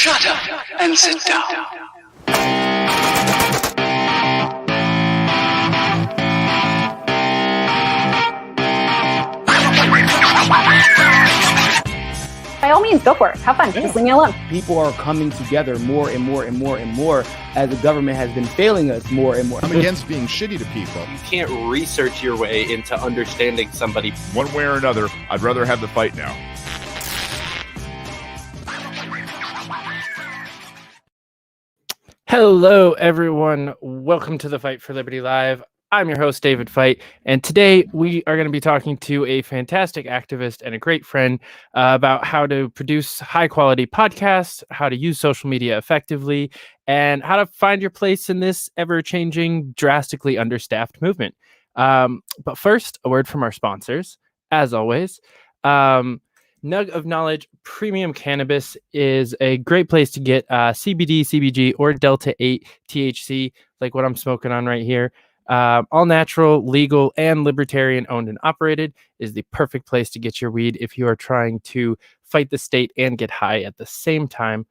Shut up and sit down. By all means, go for it. Have fun. Just leave me alone. People are coming together more and more and more and more as the government has been failing us more and more. I'm against being shitty to people. You can't research your way into understanding somebody. One way or another, I'd rather have the fight now. Hello, everyone. Welcome to the Fight for Liberty Live. I'm your host, David Fite, and today we are going to be talking to a fantastic activist and a great friend about how to produce high-quality podcasts, how to use social media effectively, and how to find your place in this ever-changing, drastically understaffed movement. But first, a word from our sponsors. As always, Nug of Knowledge Premium Cannabis is a great place to get CBD, CBG, or Delta-8 THC, like what I'm smoking on right here. All natural, legal, and libertarian owned and operated is the perfect place to get your weed if you are trying to fight the state and get high at the same time.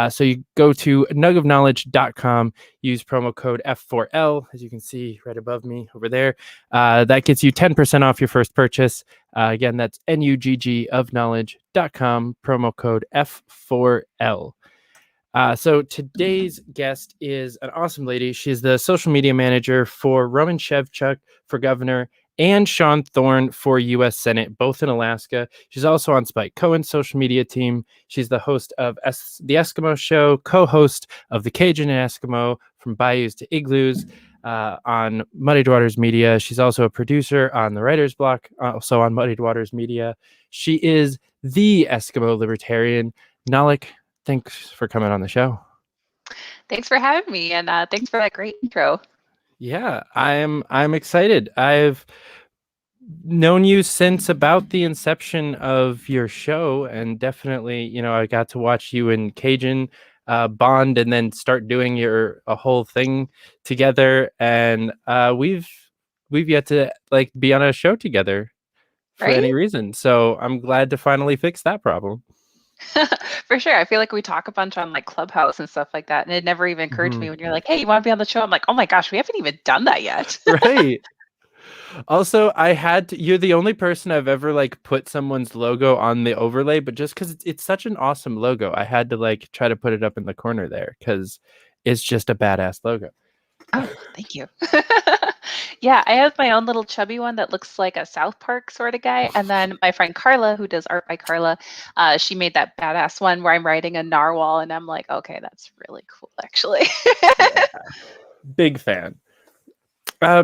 So you go to nugofknowledge.com, use promo code F4L, as you can see right above me over there. That gets you 10% off your first purchase. Again, that's nugofknowledge.com, promo code F4L. So today's guest is an awesome lady. She's the social media manager for Roman Shevchuk for governor and Sean Thorne for U.S. Senate, both in Alaska. She's also on Spike Cohen's social media team. She's the host of The Eskimo Show, co-host of The Cajun and Eskimo, From Bayous to Igloos, on Muddied Waters Media. She's also a producer on The Writer's Block, also on Muddied Waters Media. She is the Eskimo Libertarian. Nalik, thanks for coming on the show. Thanks for having me, and thanks for that great intro. Yeah, I'm excited. I've known you since about the inception of your show, and definitely, I got to watch you and Cajun bond and then start doing a whole thing together, and we've yet to be on a show together for any reason. So I'm glad to finally fix that problem. For sure. I feel like we talk a bunch on Clubhouse and stuff like that, and it never even occurred to me when you're like, hey, you want to be on the show? I'm like, oh my gosh, we haven't even done that yet. Right. Also, you're the only person I've ever put someone's logo on the overlay, but just because it's such an awesome logo, I had to try to put it up in the corner there because it's just a badass logo. Oh, thank you. Yeah, I have my own little chubby one that looks like a South Park sort of guy. And then my friend Carla, who does Art by Carla, she made that badass one where I'm riding a narwhal, and I'm like, okay, that's really cool, actually. Yeah. Big fan.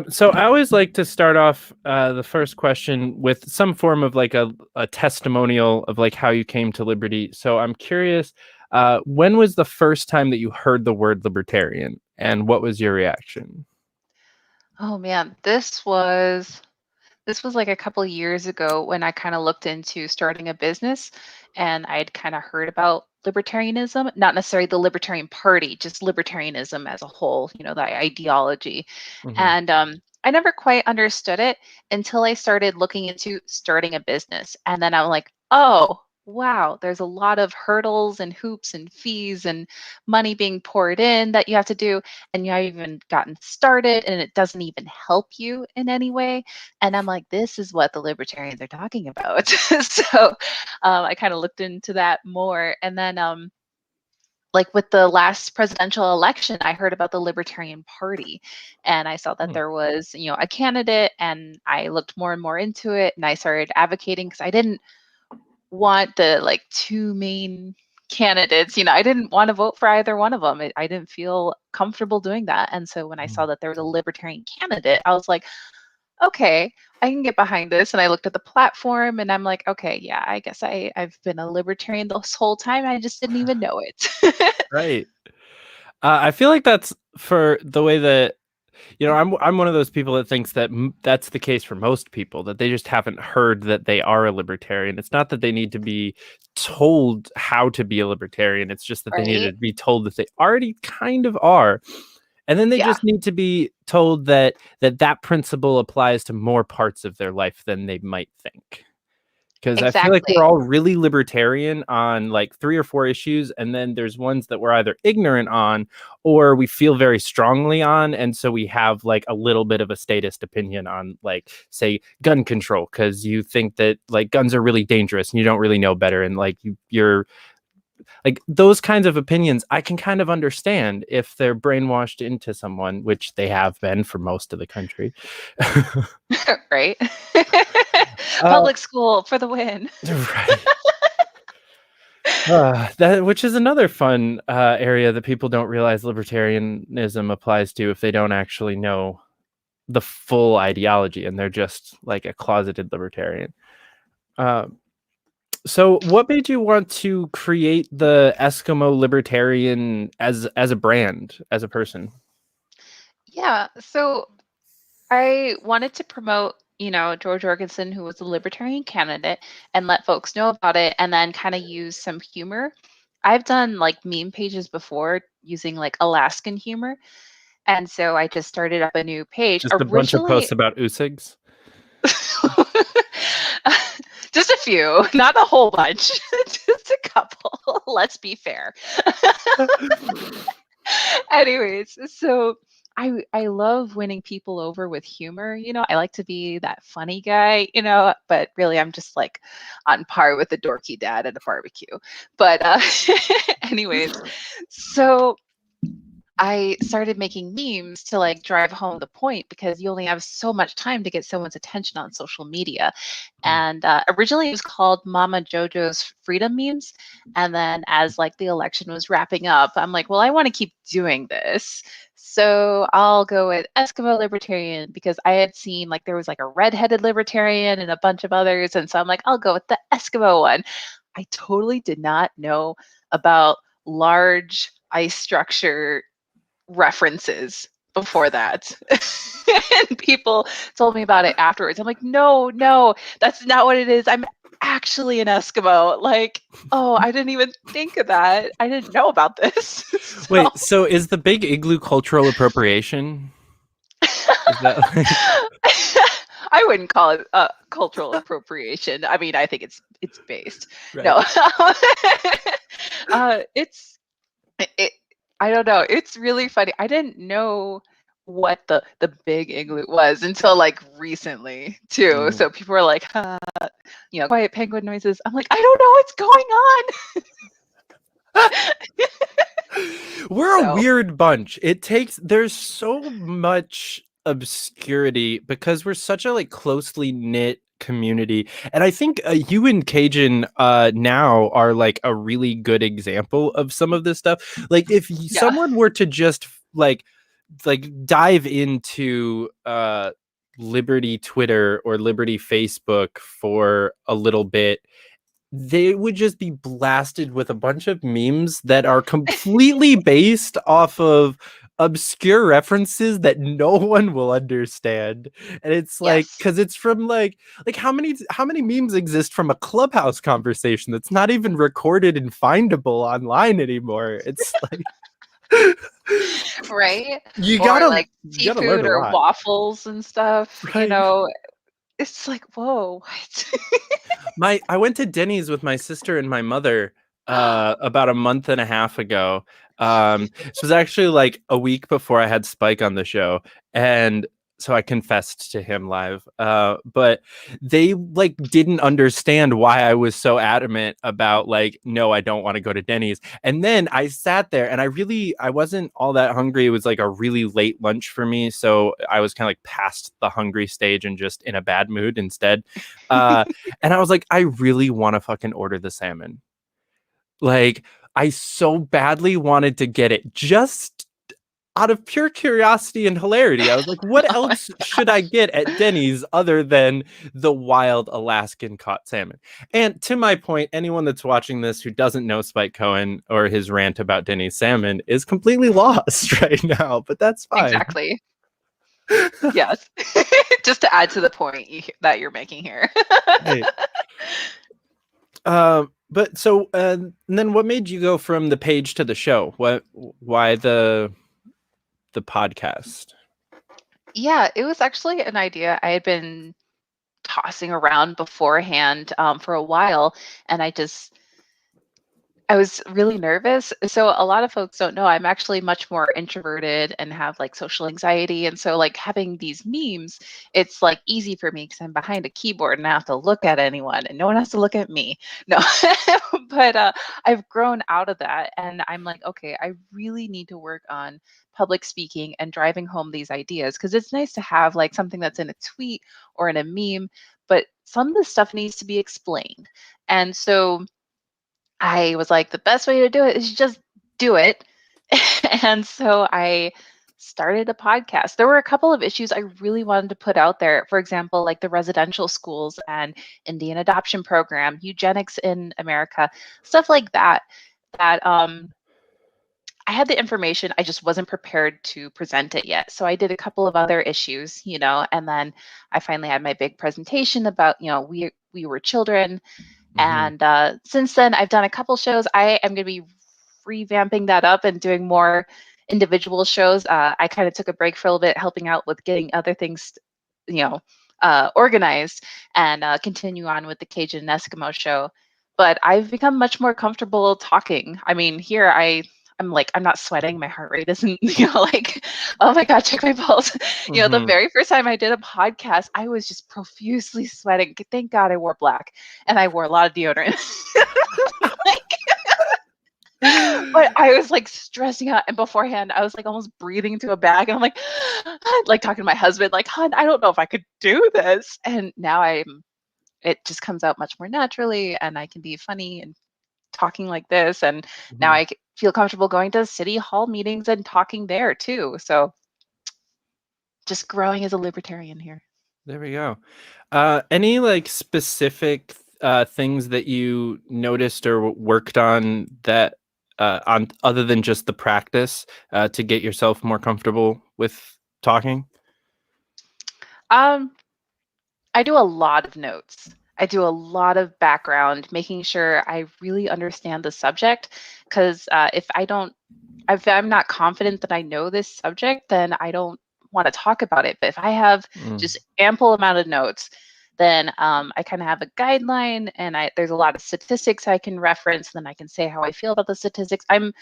So I always like to start off the first question with some form of a testimonial of how you came to liberty. So I'm curious, when was the first time that you heard the word libertarian, and what was your reaction? Oh man, this was a couple of years ago when I kind of looked into starting a business, and I'd kind of heard about libertarianism, not necessarily the Libertarian Party, just libertarianism as a whole, the ideology. Mm-hmm. And I never quite understood it until I started looking into starting a business. And then I'm like, oh, wow, there's a lot of hurdles and hoops and fees and money being poured in that you have to do. And you haven't even gotten started, and it doesn't even help you in any way. And I'm like, this is what the libertarians are talking about. So I kind of looked into that more. And then with the last presidential election, I heard about the Libertarian Party, and I saw that there was, a candidate, and I looked more and more into it, and I started advocating because I didn't want the two main candidates. I didn't want to vote for either one of them. I didn't feel comfortable doing that. And so when I saw that there was a libertarian candidate, I was like, okay, I can get behind this. And I looked at the platform, and I'm like, okay, yeah, I guess I've been a libertarian this whole time. I just didn't even know it. Right. I feel like that's for the way that, I'm one of those people that thinks that that's the case for most people, that they just haven't heard that they are a libertarian. It's not that they need to be told how to be a libertarian. It's just that they need to be told that they already kind of are. And then they just need to be told that principle applies to more parts of their life than they might think. Because I feel like Exactly. we're all really libertarian on like 3 or 4 issues, and then there's ones that we're either ignorant on or we feel very strongly on, and so we have like a little bit of a statist opinion on, like, say, gun control, because you think that like guns are really dangerous and you don't really know better, and like you're like those kinds of opinions I can kind of understand if they're brainwashed into someone, which they have been for most of the country. Right? Uh, Public school for the win. right. That, which is another fun area that people don't realize libertarianism applies to if they don't actually know the full ideology and they're just like a closeted libertarian. So what made you want to create the Eskimo Libertarian as a brand, as a person? Yeah. So I wanted to promote, George Jorgensen, who was a libertarian candidate, and let folks know about it, and then kind of use some humor. I've done like meme pages before using like Alaskan humor. And so I just started up a new page. Just a bunch of Originally, posts about Usigs? just a few, not a whole bunch, just a couple. Let's be fair. Anyways, so I love winning people over with humor. I like to be that funny guy, but really I'm just like on par with the dorky dad at a barbecue. But anyways, so I started making memes to like drive home the point, because you only have so much time to get someone's attention on social media. And originally it was called Mama Jojo's Freedom Memes. And then as like the election was wrapping up, I'm like, well, I want to keep doing this. So I'll go with Eskimo Libertarian, because I had seen like there was like a redheaded libertarian and a bunch of others. And so I'm like, I'll go with the Eskimo one. I totally did not know about large ice structure references before that. And people told me about it afterwards. I'm like, no, that's not what it is. I'm actually an Eskimo. Like, oh, I didn't even think of that. I didn't know about this. Wait, so is the big igloo cultural appropriation? Is that like... I wouldn't call it cultural appropriation. I mean, I think it's based. Right. No, it. I don't know. It's really funny. I didn't know what the big igloo was until like recently too. So people were like, quiet penguin noises. I'm like, I don't know what's going on. We're a weird bunch. There's so much obscurity because we're such a like closely knit community, and I think you and Cajun now are like a really good example of some of this stuff. Like if someone were to just like dive into Liberty Twitter or Liberty Facebook for a little bit, they would just be blasted with a bunch of memes that are completely based off of obscure references that no one will understand. And it's like, because it's from like how many memes exist from a Clubhouse conversation that's not even recorded and findable online anymore? It's like right, you gotta like seafood or waffles and stuff, right. It's like, whoa, what? I went to Denny's with my sister and my mother about a month and a half ago. This was actually like a week before I had Spike on the show, and so I confessed to him live. But they like didn't understand why I was so adamant about like, no, I don't want to go to Denny's. And then I sat there and I wasn't all that hungry. It was like a really late lunch for me. So I was kind of like past the hungry stage and just in a bad mood instead. And I was like, I really want to fucking order the salmon. Like, I so badly wanted to get it just out of pure curiosity and hilarity. I was like, what else should I get at Denny's other than the wild Alaskan caught salmon? And to my point, anyone that's watching this who doesn't know Spike Cohen or his rant about Denny's salmon is completely lost right now, but that's fine. Exactly. Yes. Just to add to the point that you're making here. Hey. But so, and then what made you go from the page to the show? Why the podcast? Yeah, it was actually an idea I had been tossing around beforehand for a while, and I was really nervous. So a lot of folks don't know I'm actually much more introverted and have like social anxiety. And so like having these memes, it's like easy for me because I'm behind a keyboard and I have to look at anyone and no one has to look at me. No, but I've grown out of that. And I'm like, okay, I really need to work on public speaking and driving home these ideas because it's nice to have like something that's in a tweet or in a meme, but some of the stuff needs to be explained. And so I was like, the best way to do it is just do it. And so I started a podcast. There were a couple of issues I really wanted to put out there. For example, like the residential schools and Indian adoption program, eugenics in America, stuff like that. That I had the information, I just wasn't prepared to present it yet. So I did a couple of other issues, and then I finally had my big presentation about, we were children. And since then, I've done a couple shows. I am going to be revamping that up and doing more individual shows. I kind of took a break for a little bit, helping out with getting other things, organized, and continue on with the Cajun and Eskimo show. But I've become much more comfortable talking. I mean, here I'm like, I'm not sweating. My heart rate isn't, like, oh my God, check my pulse. The very first time I did a podcast, I was just profusely sweating. Thank God I wore black and I wore a lot of deodorant. But I was like stressing out. And beforehand, I was like almost breathing into a bag. And I'm like talking to my husband, like, hon, I don't know if I could do this. And now it just comes out much more naturally and I can be funny and talking like this. And now I feel comfortable going to city hall meetings and talking there too. So just growing as a libertarian here. There we go. Any like specific things that you noticed or worked on that on other than just the practice to get yourself more comfortable with talking? I do a lot of notes. I do a lot of background, making sure I really understand the subject. Because if I'm not confident that I know this subject, then I don't want to talk about it. But if I have just ample amount of notes, then I kind of have a guideline, and there's a lot of statistics I can reference. Then I can say how I feel about the statistics. I'm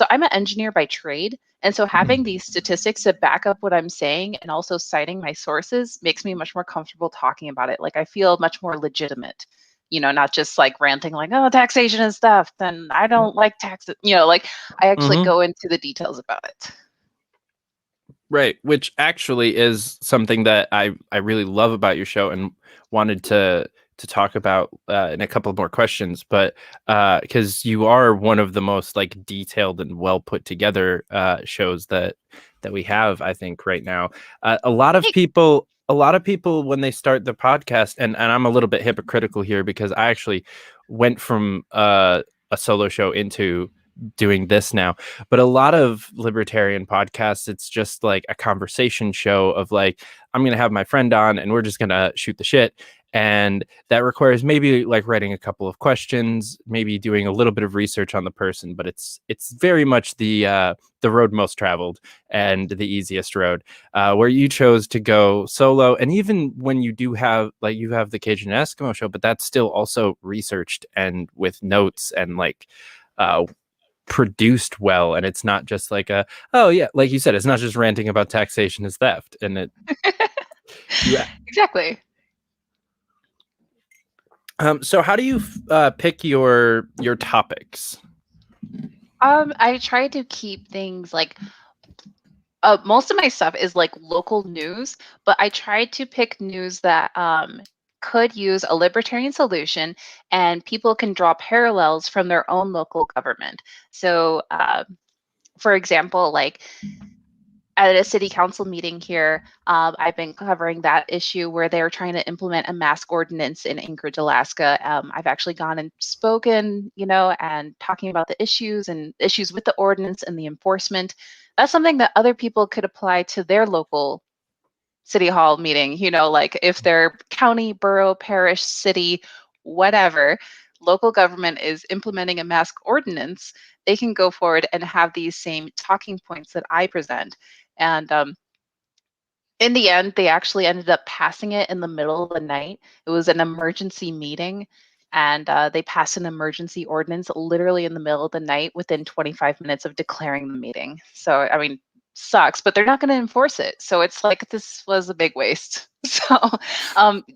an engineer by trade, and so having these statistics to back up what I'm saying and also citing my sources makes me much more comfortable talking about it. Like I feel much more legitimate, not just like ranting like, oh, taxation and stuff. Then I don't like taxes. Like I actually go into the details about it. Right, which actually is something that I really love about your show and wanted to talk about in a couple more questions, but because you are one of the most like detailed and well put together shows that we have, I think, right now. A lot of people when they start the podcast, and I'm a little bit hypocritical here because I actually went from a solo show into doing this now, but a lot of libertarian podcasts, it's just like a conversation show of like, I'm gonna have my friend on and we're just gonna shoot the shit, and that requires maybe like writing a couple of questions, maybe doing a little bit of research on the person, but it's very much the road most traveled and the easiest road, where you chose to go solo. And even when you do have like, you have the Cajun Eskimo show, but that's still also researched and with notes and like produced well, and it's not just like oh yeah, like you said, it's not just ranting about taxation is theft, and it Exactly. So how do you pick your topics? I try to keep things like most of my stuff is like local news, but I try to pick news that could use a libertarian solution and people can draw parallels from their own local government. So, for example, like at a city council meeting here, I've been covering that issue where they're trying to implement a mask ordinance in Anchorage, Alaska. I've actually gone and spoken, and talking about the issues with the ordinance and the enforcement. That's something that other people could apply to their local city hall meeting, like if their county, borough, parish, city, whatever, local government is implementing a mask ordinance, they can go forward and have these same talking points that I present. And In the end, they actually ended up passing it in the middle of the night. It was an emergency meeting, and they passed an emergency ordinance literally in the middle of the night within 25 minutes of declaring the meeting. So, I mean, sucks, but they're not going to enforce it. So it's like this was a big waste. So,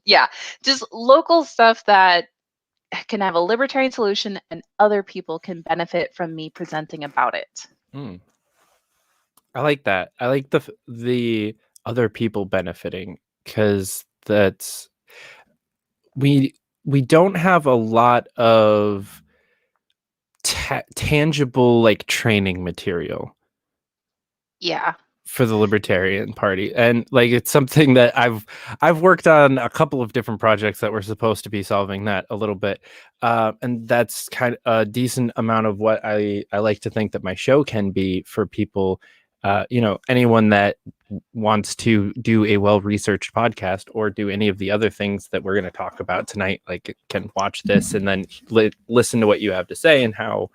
yeah, just local stuff that can have a libertarian solution and other people can benefit from me presenting about it. I like that. I like the other people benefiting, because that's we don't have a lot of tangible like training material Yeah. for the Libertarian Party, and like it's something that I've worked on a couple of different projects that were supposed to be solving that a little bit, and that's kind of a decent amount of what I like to think that my show can be for people. Anyone that wants to do a well-researched podcast or do any of the other things that we're going to talk about tonight, like can watch this and then listen to what you have to say and how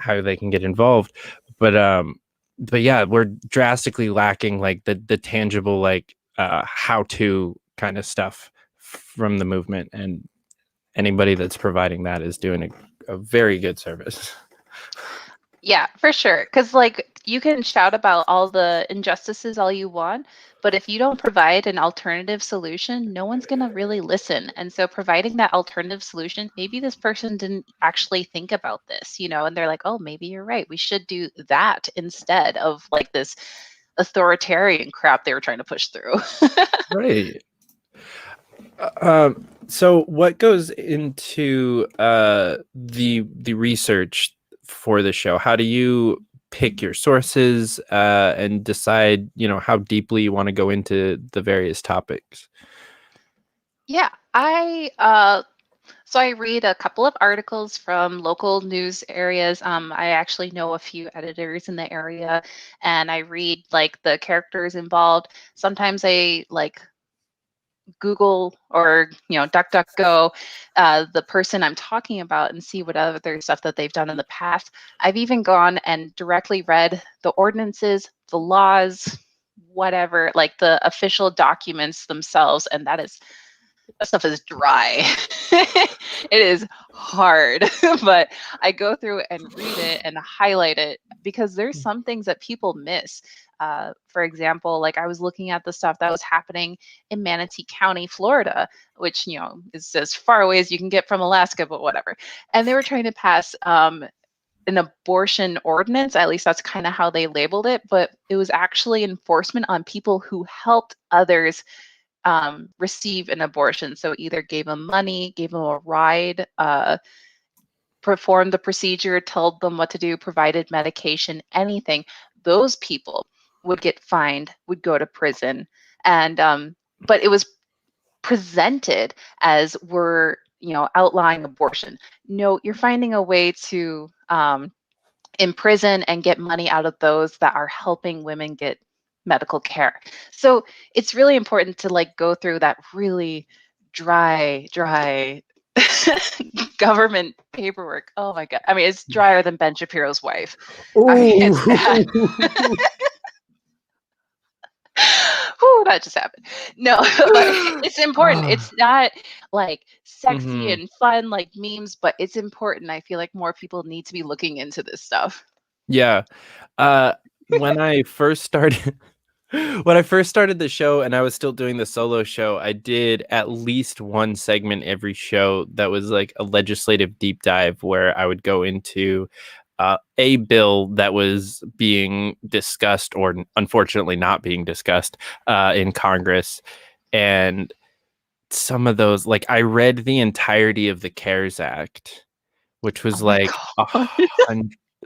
they can get involved. But yeah, we're drastically lacking like the tangible like how to kind of stuff from the movement, and anybody that's providing that is doing a very good service. Yeah, for sure. Because, like, you can shout about all the injustices all you want, but if you don't provide an alternative solution, no one's going to really listen. And so, providing that alternative solution, maybe this person didn't actually think about this, and they're like, oh, maybe you're right. We should do that instead of like this authoritarian crap they were trying to push through. Right. So what goes into the research for the show? How do you pick your sources and decide, how deeply you want to go into the various topics? Yeah, so I read a couple of articles from local news areas. I actually know a few editors in the area, and I read like the characters involved. Sometimes I like Google or DuckDuckGo the person I'm talking about and see what other stuff that they've done in the past. I've even gone and directly read the ordinances, the laws, whatever, like the official documents themselves, and that stuff is dry. It is hard, but I go through and read it and highlight it because there's some things that people miss. For example, like I was looking at the stuff that was happening in Manatee County, Florida, which, is as far away as you can get from Alaska, but whatever. And they were trying to pass an abortion ordinance. At least that's kind of how they labeled it, but it was actually enforcement on people who helped others receive an abortion. So either gave them money, gave them a ride, performed the procedure, told them what to do, provided medication, anything. Those people would get fined, would go to prison. And but it was presented as we're outlawing abortion. No, you're finding a way to imprison and get money out of those that are helping women get medical care. So it's really important to like go through that really dry government paperwork. Oh my God. I mean, it's drier than Ben Shapiro's wife. I mean, it's bad. Ooh, that just happened. No, but it's important. It's not like sexy and fun like memes, but it's important. I feel like more people need to be looking into this stuff. Yeah. When I first started the show and I was still doing the solo show, I did at least one segment every show that was like a legislative deep dive where I would go into a bill that was being discussed or unfortunately not being discussed in Congress. And some of those, like I read the entirety of the CARES Act, which was like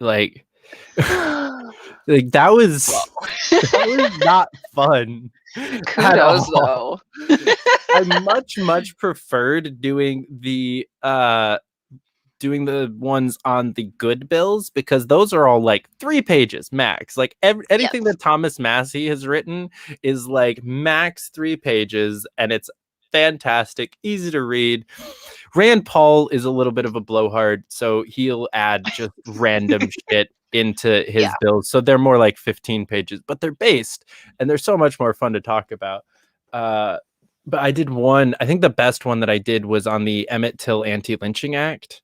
like like that was not fun. Kudos though. I much preferred doing the ones on the good bills, because those are all like 3 pages max. Like anything that Thomas Massey has written is like max 3 pages, and it's fantastic, easy to read. Rand Paul is a little bit of a blowhard, so he'll add just random shit into his bills. So they're more like 15 pages, but they're based, and they're so much more fun to talk about. But I did one, I think the best one that I did was on the Emmett Till Anti-Lynching Act,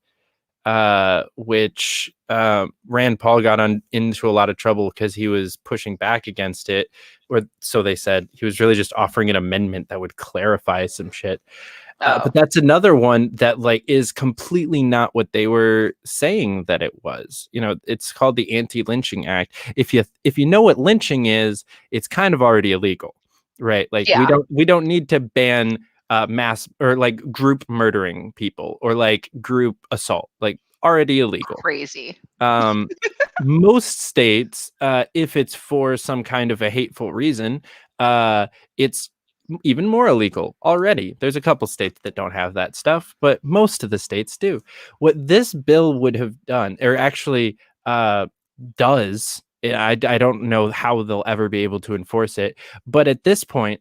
which Rand Paul got into a lot of trouble because he was pushing back against it, or so they said. He was really just offering an amendment that would clarify some shit. But that's another one that like is completely not what they were saying that it was. You know, it's called the Anti-Lynching Act. If you know what lynching is, it's kind of already illegal, right? Like we don't need to ban mass or like group murdering people or like group assault, like already illegal. Crazy. Most states, if it's for some kind of a hateful reason, it's even more illegal already. There's a couple states that don't have that stuff, but most of the states do. What this bill would have done, or actually does, I don't know how they'll ever be able to enforce it, but at this point,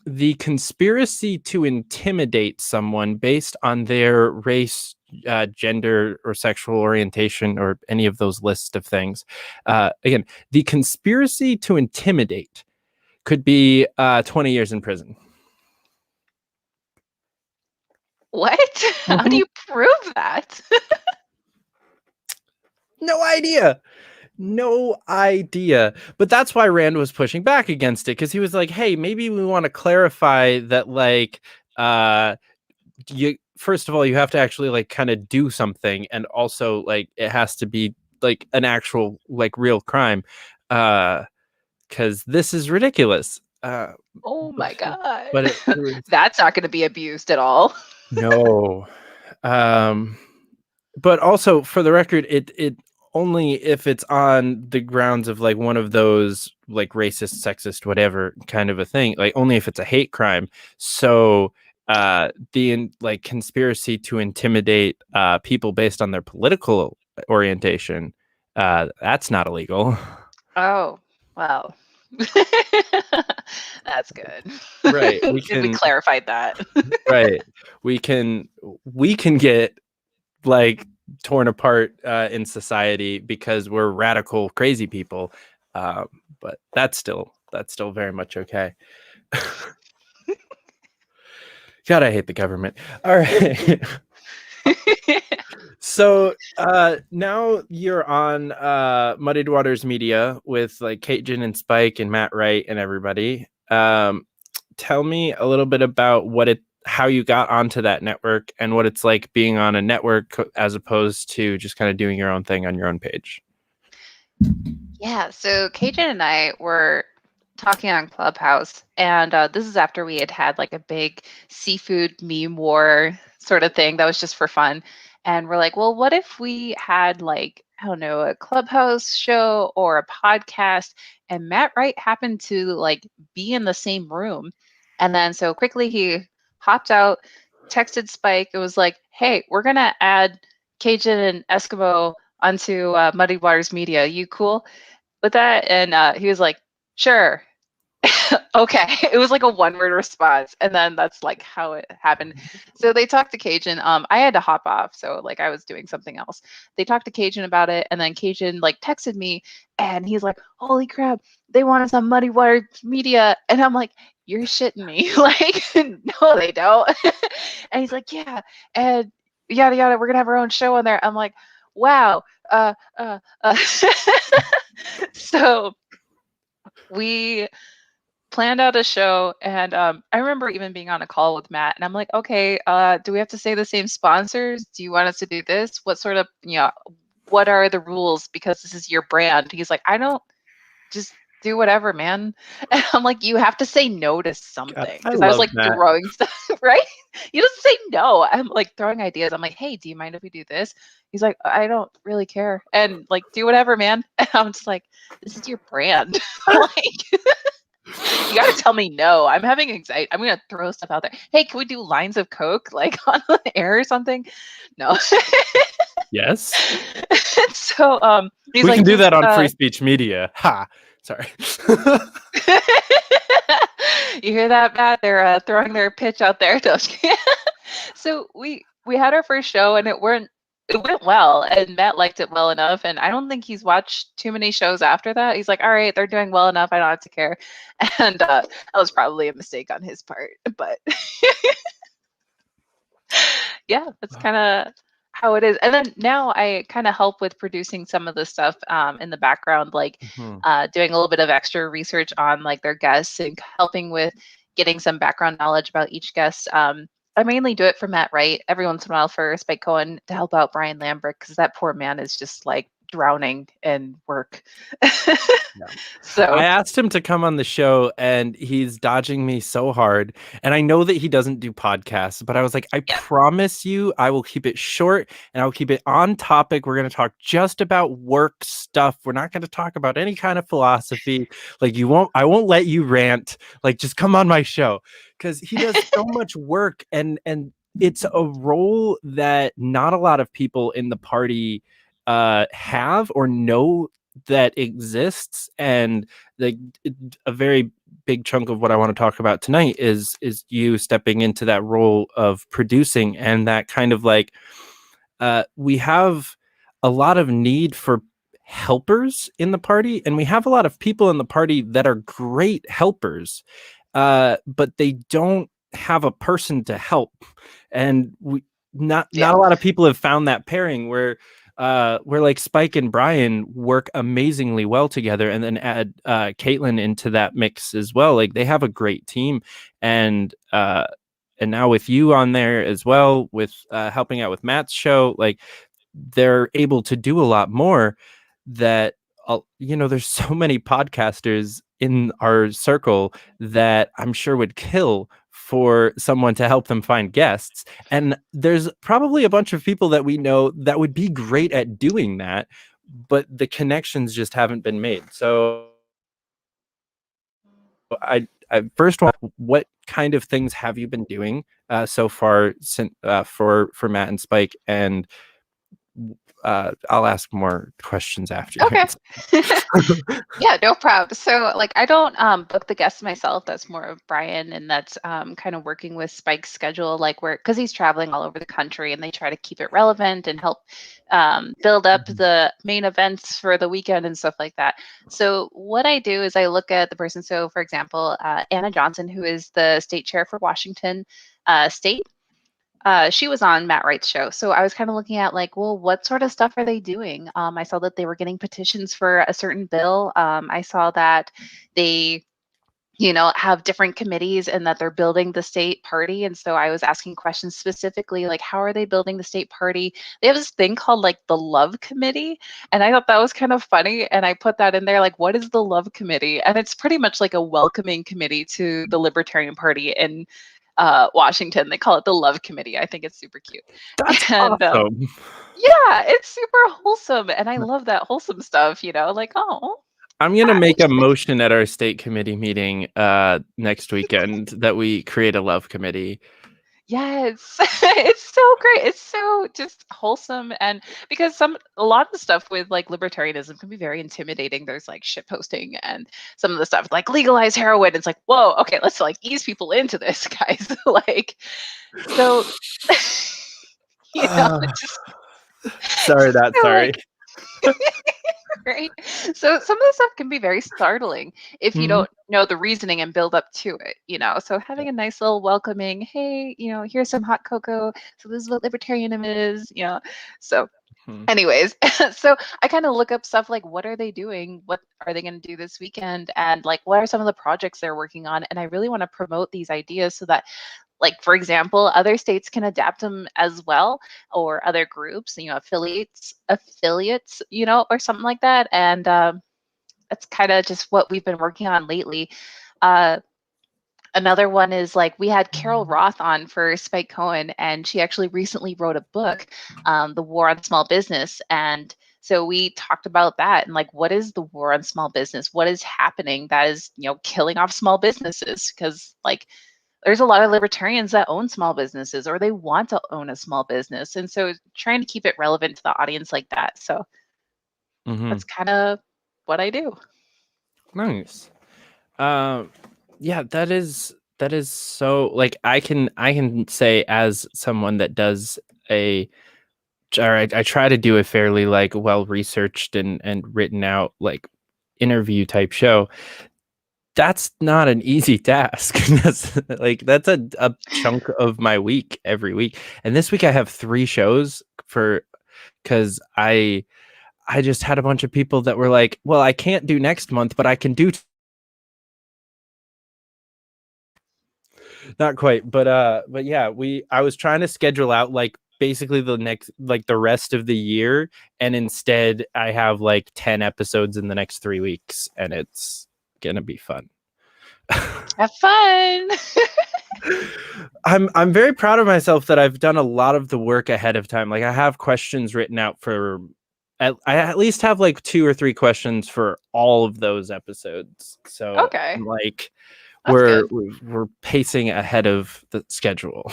the conspiracy to intimidate someone based on their race, gender, or sexual orientation, or any of those lists of things. Again, the conspiracy to intimidate could be 20 years in prison. What? How do you prove that? No idea. But that's why Rand was pushing back against it, because he was like, hey, maybe we want to clarify that, like, you first of all, you have to actually like kind of do something, and also like it has to be like an actual like real crime, because this is ridiculous. Oh my god. But that's not going to be abused at all. No. But also, for the record, it only if it's on the grounds of like one of those like racist, sexist, whatever kind of a thing, like only if it's a hate crime. So the like conspiracy to intimidate people based on their political orientation, that's not illegal. Oh, wow. That's good. Right. We clarified that. Right. We can get like torn apart in society because we're radical, crazy people. But that's still very much okay. God, I hate the government. All right. So now you're on Muddied Waters Media with like Cajun and Spike and Matt Wright and everybody. Tell me a little bit about how you got onto that network and what it's like being on a network as opposed to just kind of doing your own thing on your own page. Yeah, so Cajun and I were talking on Clubhouse, and this is after we had like a big seafood meme war sort of thing that was just for fun. And we're like, well, what if we had like, I don't know, a Clubhouse show or a podcast, and Matt Wright happened to like be in the same room. And then so quickly he hopped out, texted Spike. It was like, hey, we're going to add Cajun and Eskimo onto Muddied Waters Media. You cool with that? And he was like, sure. Okay. It was like a one-word response. And then that's like how it happened. So they talked to Cajun. I had to hop off. So like I was doing something else. They talked to Cajun about it. And then Cajun like texted me and he's like, holy crap, they want us on Muddy Waters Media. And I'm like, you're shitting me. Like, no, they don't. And he's like, yeah. And yada, yada, we're going to have our own show on there. I'm like, wow. So we planned out a show, and I remember even being on a call with Matt, and I'm like, okay, do we have to say the same sponsors? Do you want us to do this? What sort of, what are the rules? Because this is your brand. He's like, I don't, just do whatever, man. And I'm like, you have to say no to something. Because I was like throwing stuff, right? You just say no. I'm like throwing ideas. I'm like, hey, do you mind if we do this? He's like, I don't really care. And like, do whatever, man. And I'm just like, this is your brand. Like, you got to tell me no. I'm having anxiety. I'm going to throw stuff out there. Hey, can we do lines of Coke like on the air or something? No. Yes. So we can do that on Free Speech Media. Ha. Sorry. You hear that, Matt? They're throwing their pitch out there. So we had our first show and it went well, and Matt liked it well enough, and I don't think he's watched too many shows after that. He's like, all right, they're doing well enough, I don't have to care. And that was probably a mistake on his part, but yeah, that's kind of how it is. And then now I kind of help with producing some of the stuff in the background, like doing a little bit of extra research on like their guests and helping with getting some background knowledge about each guest. I mainly do it for Matt Wright, every once in a while for Spike Cohen to help out Brian Lambert, because that poor man is just like drowning in work. So I asked him to come on the show and he's dodging me so hard. And I know that he doesn't do podcasts, but I was like, I promise you, I will keep it short and I'll keep it on topic. We're going to talk just about work stuff. We're not going to talk about any kind of philosophy. Like I won't let you rant. Like, just come on my show, because he does so much work, and it's a role that not a lot of people in the party have or know that exists. And a very big chunk of what I want to talk about tonight is you stepping into that role of producing, and that kind of like we have a lot of need for helpers in the party, and we have a lot of people in the party that are great helpers, but they don't have a person to help. And not a lot of people have found that pairing where like Spike and Brian work amazingly well together, and then add Caitlin into that mix as well. Like, they have a great team, and now with you on there as well, with helping out with Matt's show, like, they're able to do a lot more. That there's so many podcasters in our circle that I'm sure would kill for someone to help them find guests. And there's probably a bunch of people that we know that would be great at doing that, but the connections just haven't been made. So I first want, what kind of things have you been doing so far since, for Matt and Spike? And I'll ask more questions after. Okay. Yeah, no problem. So like, I don't book the guests myself. That's more of Brian, and that's kind of working with Spike's schedule, like because he's traveling all over the country, and they try to keep it relevant and help build up the main events for the weekend and stuff like that. So what I do is I look at the person. So for example, Anna Johnson, who is the state chair for Washington State. She was on Matt Wright's show. So I was kind of looking at like, well, what sort of stuff are they doing? I saw that they were getting petitions for a certain bill. I saw that they, have different committees and that they're building the state party. And so I was asking questions specifically, like, how are they building the state party? They have this thing called like the Love Committee. And I thought that was kind of funny. And I put that in there, like, what is the Love Committee? And it's pretty much like a welcoming committee to the Libertarian Party in Washington. They call it the Love Committee. I think it's super cute. That's and, awesome. Yeah, it's super wholesome, and I love that wholesome stuff. Like, oh. I'm gonna make a motion at our state committee meeting next weekend that we create a love committee. Yes, it's so great. It's so just wholesome, and because a lot of the stuff with like libertarianism can be very intimidating. There's like shit posting and some of the stuff like legalize heroin. It's like, whoa, okay, let's like ease people into this, guys. Like, so just, sorry. Like, right. So some of the stuff can be very startling if you don't know the reasoning and build up to it, So having a nice little welcoming, hey, here's some hot cocoa. So this is what libertarianism is, So anyways, so I kind of look up stuff like, what are they doing? What are they going to do this weekend? And like, what are some of the projects they're working on? And I really want to promote these ideas so that, like, for example, other states can adapt them as well, or other groups, affiliates, or something like that. And that's kind of just what we've been working on lately. Another one is like, we had Carol Roth on for Spike Cohen, and she actually recently wrote a book, The War on Small Business. And so we talked about that and like, what is the war on small business? What is happening that is, killing off small businesses? Because like, there's a lot of libertarians that own small businesses, or they want to own a small business. And so trying to keep it relevant to the audience like that. So that's kind of what I do. Nice. Yeah, that is so, like, I can say, as someone that does I try to do a fairly, like, well researched and written out, like, interview type show. That's not an easy task. That's a chunk of my week every week. And this week I have 3 shows because I just had a bunch of people that were like, well, I can't do next month, but I can do not quite, but yeah, I was trying to schedule out, like, basically the rest of the year, and instead I have like 10 episodes in the next 3 weeks, and it's gonna be fun. Have fun. I'm very proud of myself that I've done a lot of the work ahead of time. Like, I have questions written out for I at least have like 2 or 3 questions for all of those episodes. So Okay. I'm like, That's we're good. we're pacing ahead of the schedule.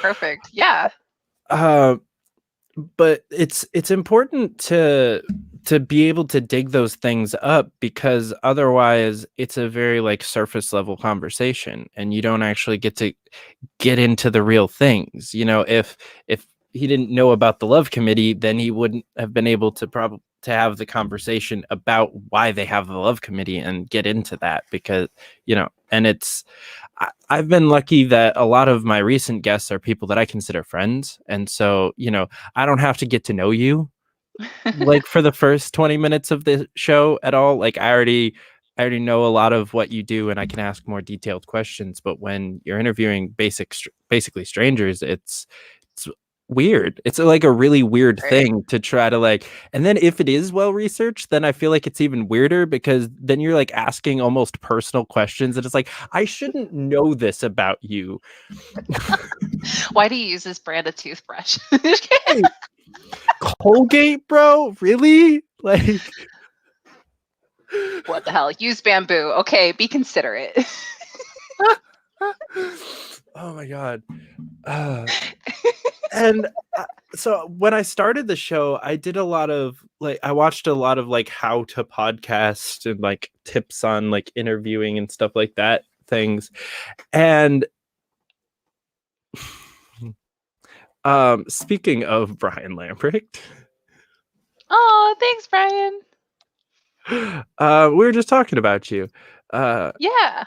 Perfect. Yeah. But it's important to be able to dig those things up, because otherwise it's a very, like, surface level conversation, and you don't actually get to get into the real things. If he didn't know about the love committee, then he wouldn't have been able to have the conversation about why they have the love committee and get into that, because and I've been lucky that a lot of my recent guests are people that I consider friends, and so I don't have to get to know you, like, for the first 20 minutes of the show at all. Like, I already know a lot of what you do, and I can ask more detailed questions. But when you're interviewing basically strangers, it's weird. It's like a really weird Right. thing to try to, like, and then if it is well researched, then I feel like it's even weirder, because then you're, like, asking almost personal questions, and it's like, I shouldn't know this about you. Why do you use this brand of toothbrush? Hey, Colgate, bro? Really? Like, What the hell? Use bamboo. Okay, be considerate. oh my god. And so when I started the show, I did a lot of, like, I watched a lot of, like, how to podcast and, like, tips on, like, interviewing and stuff like that things. And speaking of Brian Lamprecht, Oh, thanks, Brian. we were just talking about you. Yeah.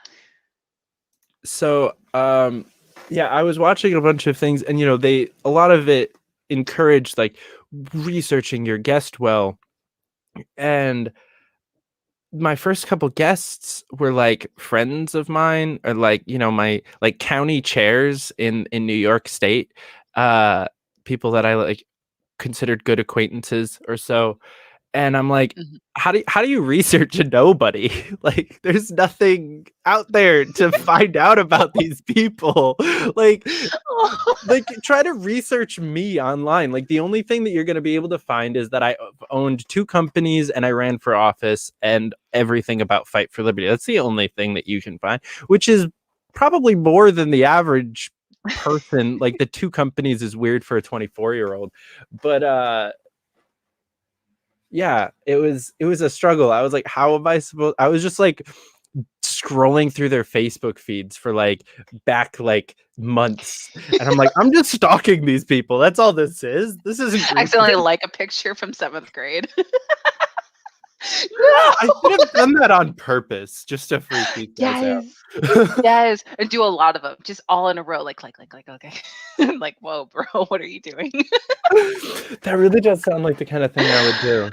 So yeah, I was watching a bunch of things, and a lot of it encouraged, like, researching your guest well. And my first couple guests were, like, friends of mine, or, like, my, like, county chairs in New York State, people that I, like, considered good acquaintances or so. And I'm like, Mhm. how do you research a nobody? Like, there's nothing out there to find out about these people. Like, try to research me online. Like, the only thing that you're going to be able to find is that I owned 2 companies and I ran for office, and everything about Fight for Liberty. That's the only thing that you can find, which is probably more than the average person. Like, the 2 companies is weird for a 24-year-old, but yeah, it was a struggle. I was like, how am I supposed? I was just, like, scrolling through their Facebook feeds for, like, back, like, months, and I'm like, I'm just stalking these people. That's all this is. This isn't Accidentally research. like a picture from 7th grade. I No. should have done that on purpose, just to freak these guys out. Yes. Yes. And do a lot of them, just all in a row. Like, okay. Like, whoa, bro, what are you doing? That really does sound like the kind of thing I would do.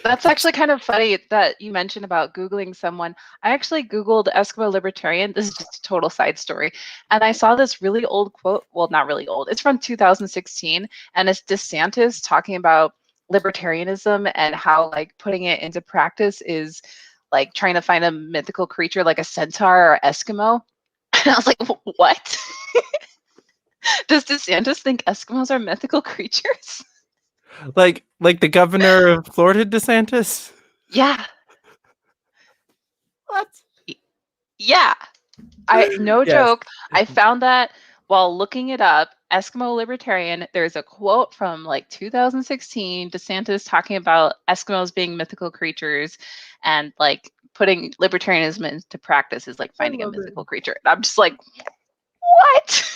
That's actually kind of funny that you mentioned about Googling someone. I actually Googled Eskimo Libertarian. This is just a total side story. And I saw this really old quote. Well, not really old. It's from 2016. And it's DeSantis talking about libertarianism and how, like, putting it into practice is like trying to find a mythical creature like a centaur or Eskimo. And I was like, what? Does DeSantis think Eskimos are mythical creatures? Like the governor of Florida, DeSantis? Yeah. What? Yeah. No Yes. joke. I found that while looking it up, Eskimo Libertarian, there's a quote from like 2016, DeSantis talking about Eskimos being mythical creatures and like putting libertarianism into practice is like finding a mythical creature. And I'm just like, what?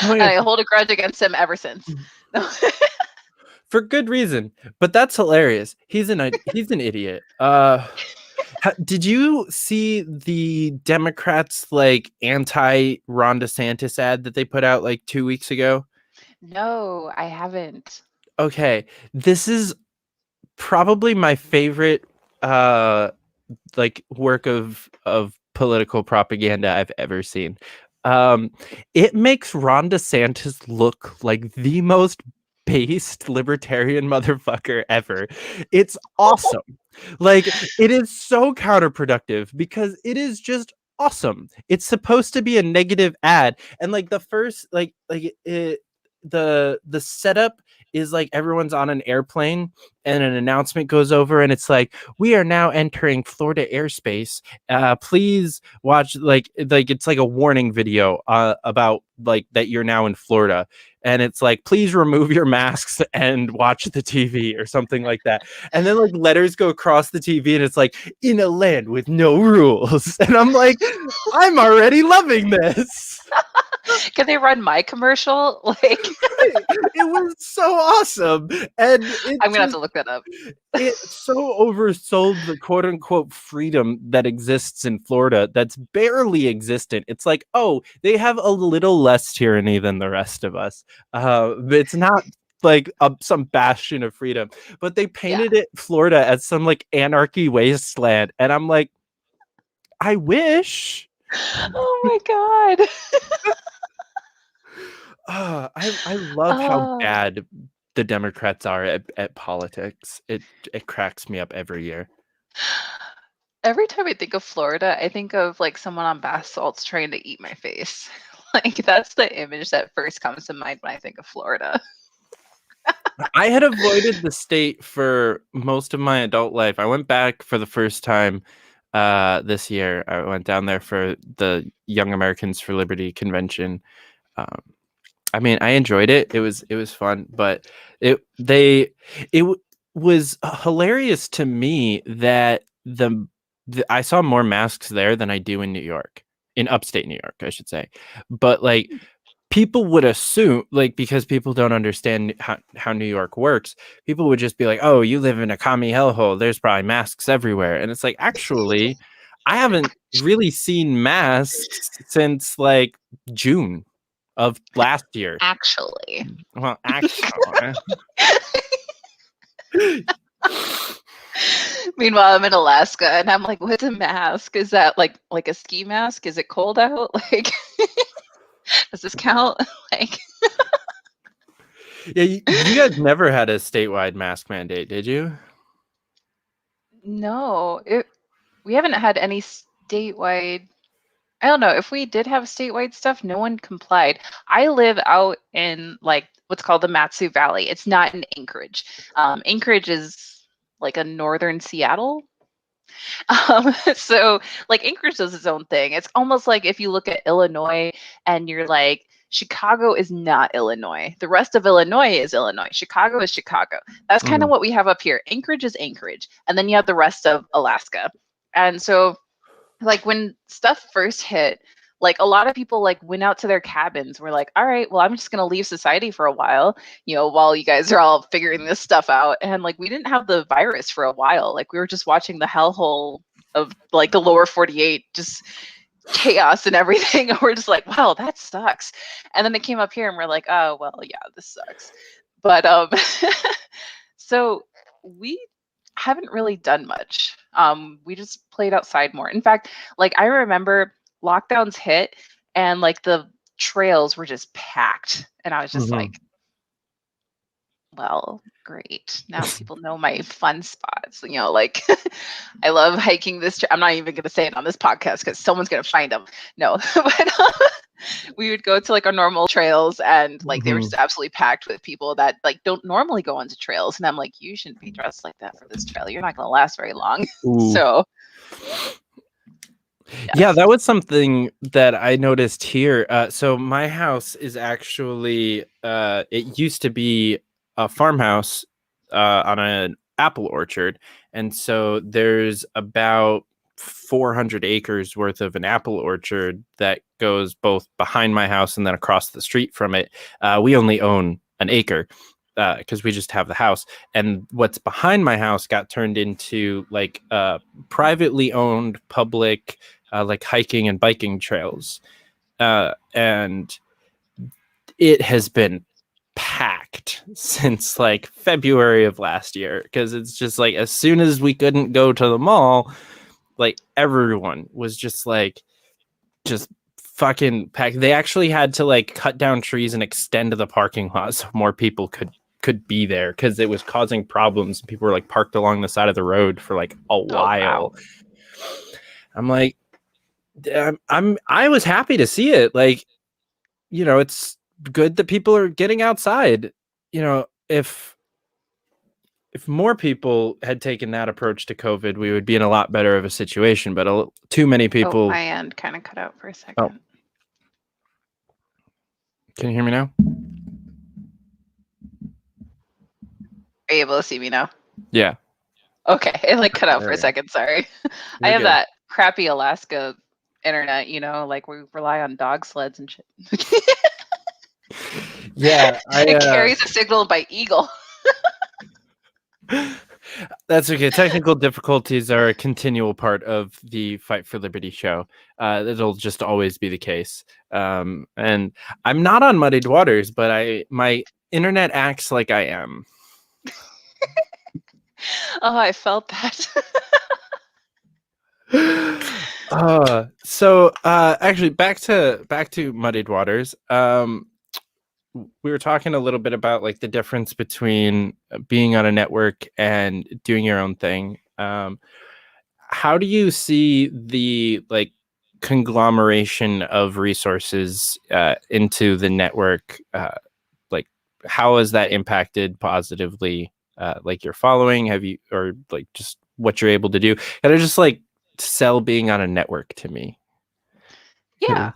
And I hold a grudge against him ever since. For good reason, but that's hilarious. He's an idiot. Did you see the Democrats like anti Ron DeSantis ad that they put out like 2 weeks ago? No, I haven't. Okay, this is probably my favorite like work of political propaganda I've ever seen. It makes Ron DeSantis look like the most based libertarian motherfucker ever. It's awesome. Like, it is so counterproductive because it is just awesome. It's supposed to be a negative ad, and like the first the setup is like everyone's on an airplane and an announcement goes over and it's like, we are now entering Florida airspace. Please watch like it's like a warning video about like that you're now in Florida. And it's like, please remove your masks and watch the TV or something like that. And then like letters go across the TV and it's like, in a land with no rules. And I'm like, I'm already loving this. Can they run my commercial? Like, it was so awesome. And I'm gonna have to look that up. It so oversold the quote unquote freedom that exists in Florida that's barely existent. It's like, oh, they have a little less tyranny than the rest of us. It's not like some bastion of freedom, but they painted it Florida as some like anarchy wasteland. And I'm like, I wish. Oh my God. I love how bad the Democrats are at politics. It cracks me up every year. Every time I think of Florida, I think of like someone on bath salts trying to eat my face. Like that's the image that first comes to mind when I think of Florida. I had avoided the state for most of my adult life. I went back for the first time this year. I went down there for the Young Americans for Liberty convention. I mean, I enjoyed it. It was fun, but it was hilarious to me that I saw more masks there than I do in New York, in upstate New York, I should say. But like people would assume, like, because people don't understand how New York works, people would just be like, oh, you live in a commie hellhole. There's probably masks everywhere. And it's like, actually, I haven't really seen masks since like June of last year. Actually. Well, actually. Meanwhile, I'm in Alaska and I'm like, what's a mask? Is that like a ski mask? Is it cold out? Like, does this count? Like, yeah, you guys never had a statewide mask mandate, did you? no, we haven't had any statewide. I don't know. If we did have statewide stuff, no one complied. I live out in like what's called the Matsu Valley. It's not in Anchorage. Anchorage is like a northern Seattle. So like Anchorage does its own thing. It's almost like if you look at Illinois and you're like, Chicago is not Illinois. The rest of Illinois is Illinois. Chicago is Chicago. That's kind of what we have up here. Anchorage is Anchorage. And then you have the rest of Alaska. And so like when stuff first hit, like a lot of people like went out to their cabins. We're like, all right, well, I'm just gonna leave society for a while, while you guys are all figuring this stuff out. And like we didn't have the virus for a while. Like we were just watching the hellhole of like the lower 48, just chaos and everything. And we're just like, wow, that sucks. And then it came up here and we're like, oh well, yeah, this sucks. But so we haven't really done much. We just played outside more. In fact, like I remember lockdowns hit and like the trails were just packed. And I was just like, well, great. Now people know my fun spots. Like I love hiking this. I'm not even going to say it on this podcast because someone's going to find them. No, but we would go to like our normal trails and like they were just absolutely packed with people that like don't normally go onto trails. And I'm like, you shouldn't be dressed like that for this trail. You're not going to last very long. So Yeah, Yes. that was something that I noticed here. So my house is actually it used to be a farmhouse on an apple orchard, and so there's about 400 acres worth of an apple orchard that goes both behind my house and then across the street from it. We only own an acre because we just have the house, and what's behind my house got turned into like privately owned public like hiking and biking trails. And it has been packed since like February of last year because it's just like as soon as we couldn't go to the mall, like everyone was just fucking packed. They actually had to like cut down trees and extend the parking lot so more people could be there because it was causing problems. People were like parked along the side of the road for like a Oh wow. while. I'm like, I was happy to see it. Like, it's good that people are getting outside. If more people had taken that approach to COVID, we would be in a lot better of a situation. But too many Oh, people. my end kind of cut out for a second. Oh, can you hear me now? Are you able to see me now? Yeah. Okay, it like cut out for There. a second. Sorry. I You're have good. that crappy Alaska internet. Like we rely on dog sleds and shit. Yeah, It carries a signal by eagle. That's okay. Technical difficulties are a continual part of the Fight for Liberty show. It'll just always be the case. And I'm not on muddied waters, but my internet acts like I am. Oh, I felt that. So actually back to muddied waters. We were talking a little bit about like the difference between being on a network and doing your own thing. How do you see the like conglomeration of resources into the network? Like, how has that impacted positively? Like your following? Have you, or like just what you're able to do? And I just like sell being on a network to me. Yeah.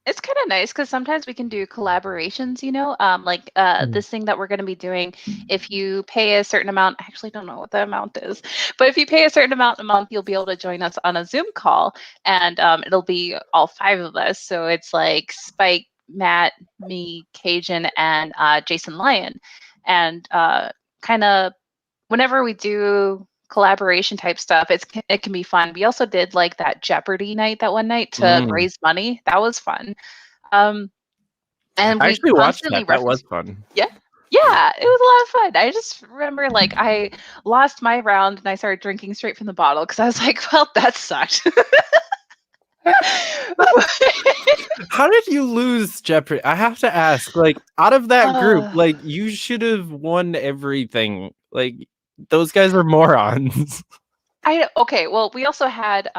It's kind of nice because sometimes we can do collaborations, like this thing that we're going to be doing. If you pay a certain amount, I actually don't know what the amount is, but if you pay a certain amount a month, you'll be able to join us on a Zoom call, and it'll be all 5 of us. So it's like Spike, Matt, me, Cajun, and Jason Lyon, and kind of whenever we do collaboration type stuff, it can be fun. We also did like that Jeopardy night that one night to raise money. That was fun. And I we actually watched constantly that. That was reference. fun. Yeah, it was a lot of fun. I just remember like I lost my round and I started drinking straight from the bottle because I was like, well, that sucked. How did you lose Jeopardy? I have to ask, like, out of that group, like, you should have won everything. Like, those guys are morons. Okay, well, we also had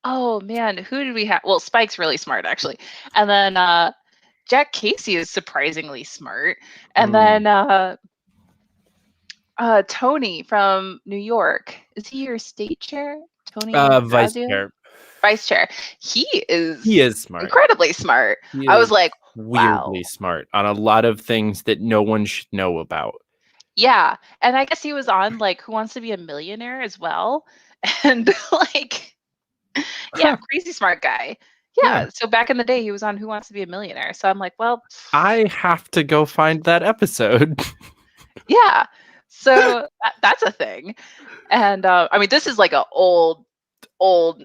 oh man, who did we have? Well, Spike's really smart actually. And then Jack Casey is surprisingly smart. And then Tony from New York. Is he your state chair? Tony Vice Grazio? chair. Vice chair. He is smart. incredibly smart. He I was is like, weirdly wow. smart on a lot of things that no one should know about. Yeah. And I guess he was on like Who Wants to Be a Millionaire as well. And like, yeah, crazy smart guy. Yeah. So back in the day, he was on Who Wants to Be a Millionaire. So I'm like, well, I have to go find that episode. yeah. So that's a thing. And I mean, this is like a old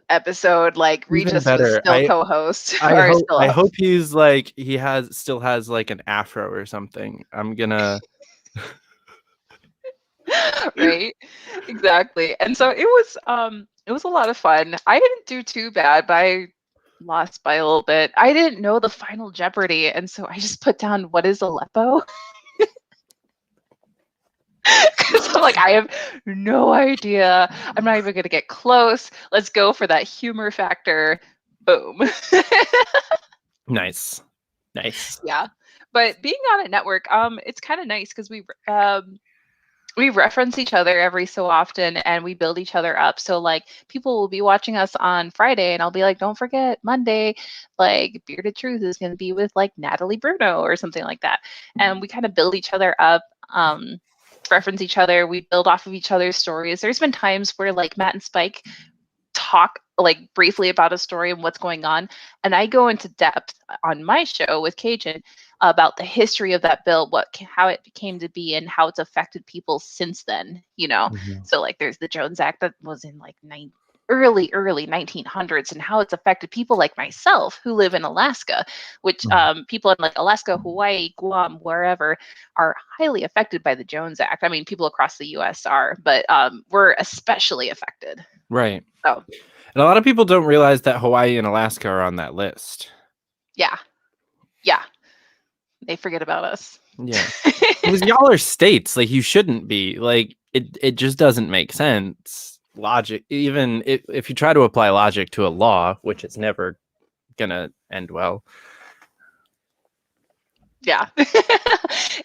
episode. Like Regis was still co-host. I hope he's like still has like an afro or something. I'm gonna right, exactly. And so it was a lot of fun. I didn't do too bad, but I lost by a little bit. I didn't know the final Jeopardy, and so I just put down what is Aleppo. Because I'm like, I have no idea. I'm not even going to get close. Let's go for that humor factor. Boom. Nice. Yeah. But being on a network, it's kind of nice because we reference each other every so often, and we build each other up. So like people will be watching us on Friday and I'll be like, don't forget Monday, like Bearded Truth is going to be with like Natalie Bruno or something like that. And we kind of build each other up, reference each other. We build off of each other's stories. There's been times where like Matt and Spike talk like briefly about a story and what's going on, and I go into depth on my show with Cajun about the history of that bill, how it came to be, and how it's affected people since then. So like there's the Jones Act that was in like early 1900s, and how it's affected people like myself who live in Alaska, which people in like Alaska, Hawaii, Guam, wherever, are highly affected by the Jones Act. I mean, people across the US are, but we're especially affected. Right. So, and a lot of people don't realize that Hawaii and Alaska are on that list. Yeah. They forget about us. Yeah. Because y'all are states. Like, you shouldn't be. Like, it just doesn't make sense. Logic, even if you try to apply logic to a law, which is never gonna end well. Yeah.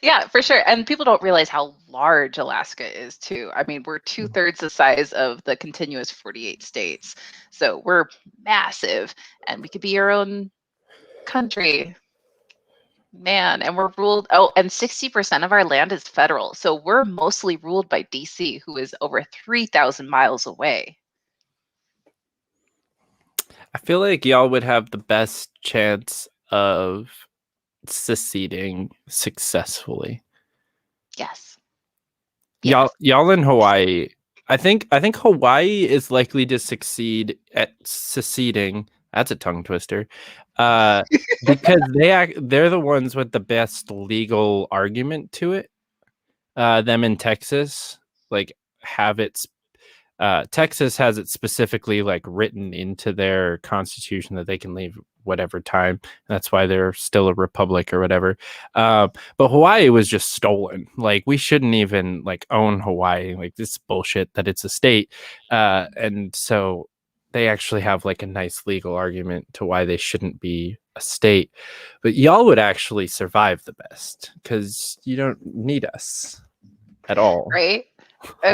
Yeah, for sure. And people don't realize how large Alaska is too. I mean, we're 2/3 the size of the continuous 48 states. So we're massive, and we could be our own country. Man, and we're ruled, and 60% of our land is federal. So we're mostly ruled by DC, who is over 3,000 miles away. I feel like y'all would have the best chance of seceding successfully. Yes. Y'all in Hawaii. I think Hawaii is likely to succeed at seceding. That's a tongue twister. Because they're the ones with the best legal argument to it. Them in Texas have its Texas has it specifically like written into their constitution that they can leave whatever time. That's why they're still a republic or whatever. But Hawaii was just stolen. Like, we shouldn't even like own Hawaii. Like, this is bullshit that it's a state. And so they actually have like a nice legal argument to why they shouldn't be a state. But y'all would actually survive the best because you don't need us at all. Right.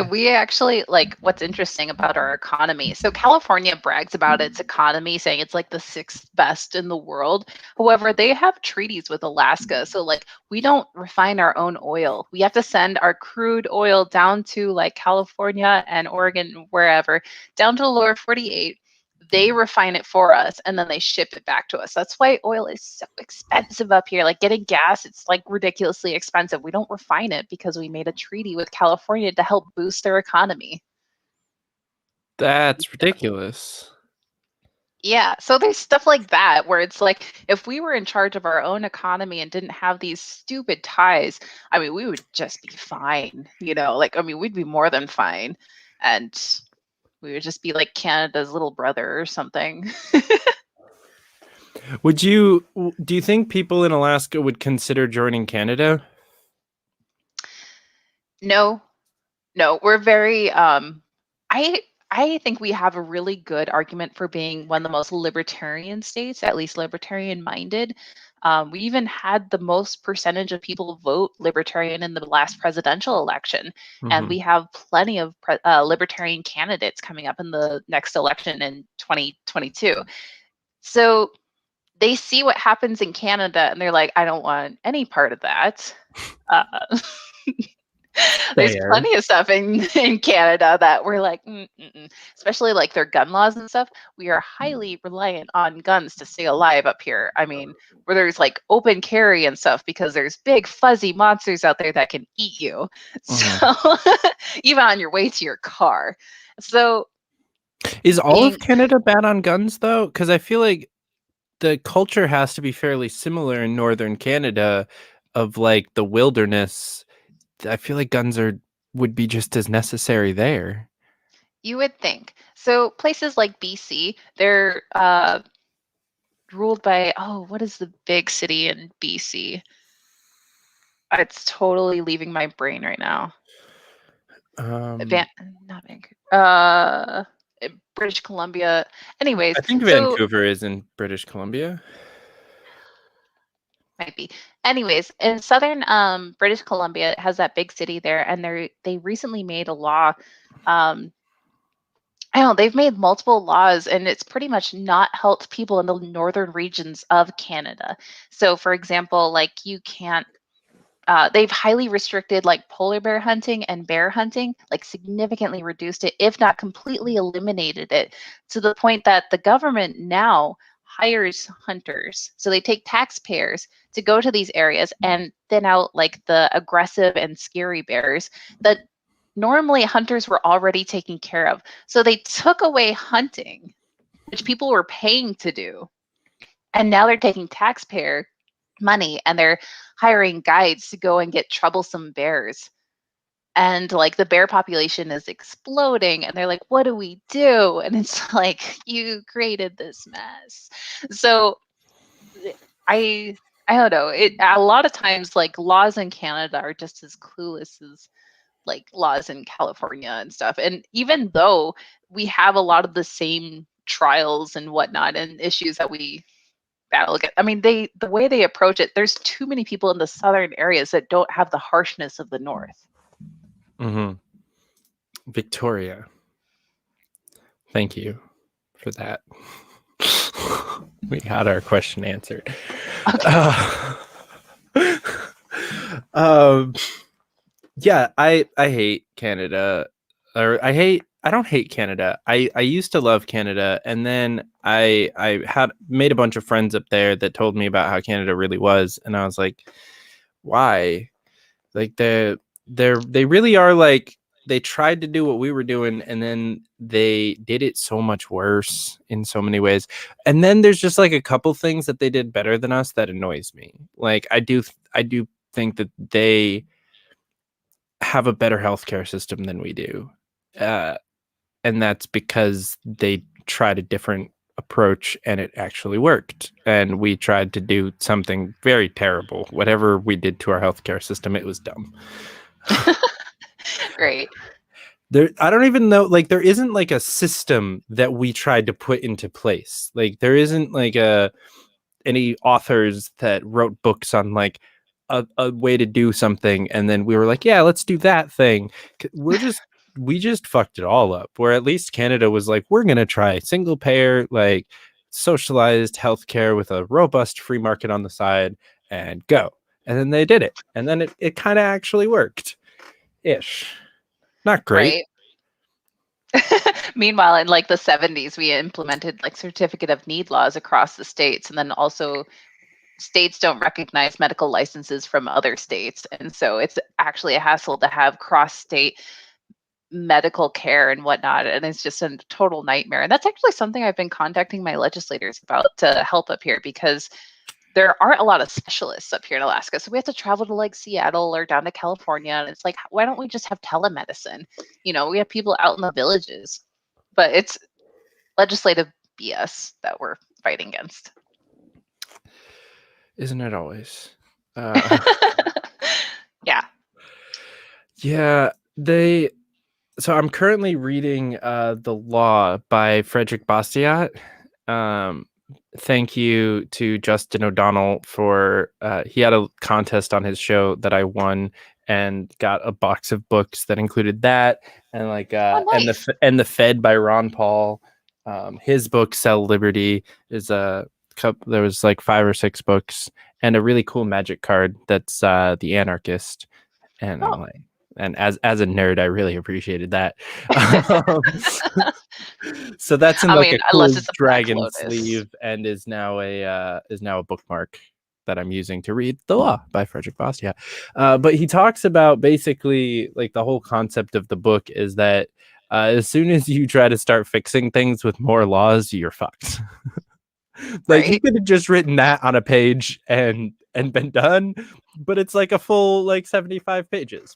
We actually, like, what's interesting about our economy. So California brags about its economy, saying it's like the 6th best in the world. However, they have treaties with Alaska. So like, we don't refine our own oil. We have to send our crude oil down to like California and Oregon, wherever, down to the lower 48. They refine it for us, and then they ship it back to us. That's why oil is so expensive up here. Like, getting gas, it's like ridiculously expensive. We don't refine it because we made a treaty with California to help boost their economy. That's ridiculous. Yeah, so there's stuff like that where it's like, if we were in charge of our own economy and didn't have these stupid ties, I mean, we would just be fine. Like, I mean, we'd be more than fine. And we would just be like Canada's little brother or something. Do you think people in Alaska would consider joining Canada? No, we're very, I think we have a really good argument for being one of the most libertarian states, at least libertarian minded. We even had the most percentage of people vote libertarian in the last presidential election. And we have plenty of libertarian candidates coming up in the next election in 2022. So they see what happens in Canada and they're like, I don't want any part of that. There's plenty of stuff in Canada that we're like, especially like their gun laws and stuff. We are highly reliant on guns to stay alive up here. I mean, where there's like open carry and stuff, because there's big fuzzy monsters out there that can eat you. So even on your way to your car. So is all of Canada bad on guns though? Because I feel like the culture has to be fairly similar in northern Canada of like the wilderness. I feel like guns would be just as necessary there. You would think. So places like BC, they're ruled by, what is the big city in BC? It's totally leaving my brain right now. Not Vancouver. British Columbia. Anyways, I think Vancouver is in British Columbia. Might be. Anyways, in southern British Columbia, it has that big city there, and they recently made a law. I don't know, they've made multiple laws, and it's pretty much not helped people in the northern regions of Canada. So, for example, like you can't. They've highly restricted like polar bear hunting and bear hunting, like significantly reduced it, if not completely eliminated it, to the point that the government now hires hunters. So they take taxpayers to go to these areas and thin out like the aggressive and scary bears that normally hunters were already taking care of. So they took away hunting, which people were paying to do. And now they're taking taxpayer money and they're hiring guides to go and get troublesome bears. And like the bear population is exploding and they're like, what do we do? And it's like, you created this mess. So I don't know. It a lot of times like laws in Canada are just as clueless as like laws in California and stuff. And even though we have a lot of the same trials and whatnot and issues that we battle against, I mean, the way they approach it, there's too many people in the southern areas that don't have the harshness of the north. Mm-hmm. Victoria, thank you for that. We got our question answered. Okay. Yeah, I hate Canada, or I don't hate Canada. I used to love Canada, and then I had made a bunch of friends up there that told me about how Canada really was, and I was like, why? Like they really are like, they tried to do what we were doing, and then they did it so much worse in so many ways. And then there's just like a couple things that they did better than us that annoys me. Like I do think that they have a better healthcare system than we do. And that's because they tried a different approach and it actually worked. And we tried to do something very terrible. Whatever we did to our healthcare system, it was dumb. Great. I don't even know, like there isn't like a system that we tried to put into place. Like there isn't like any authors that wrote books on like a way to do something, and then we were like, yeah, let's do that thing. We just fucked it all up. Where at least Canada was like, we're gonna try single payer, like socialized healthcare with a robust free market on the side, and go. And then they did it, and then it kind of actually worked ish. Not great. Right. Meanwhile, in like the 70s, we implemented like certificate of need laws across the states, and then also states don't recognize medical licenses from other states, and so it's actually a hassle to have cross-state medical care and whatnot, and it's just a total nightmare. And that's actually something I've been contacting my legislators about to help up here, because there aren't a lot of specialists up here in Alaska, so we have to travel to like Seattle or down to California, and it's like, why don't we just have telemedicine? You know, we have people out in the villages, but it's legislative BS that we're fighting against. Isn't it always? Yeah. Yeah, so I'm currently reading The Law by Frederick Bastiat. Thank you to Justin O'Donnell for he had a contest on his show that I won and got a box of books that included that, and like nice. and the Fed by Ron Paul. His book Sell Liberty is a couple. There was like 5 or 6 books and a really cool magic card that's The Anarchist, and I'm like, and as a nerd, I really appreciated that. So that's in like a cool dragon sleeve, and is now a bookmark that I'm using to read The Law by Frederick Bastiat. But he talks about basically like the whole concept of the book is that as soon as you try to start fixing things with more laws, you're fucked. Like he could have just written that on a page and been done, but it's like a full like 75 pages.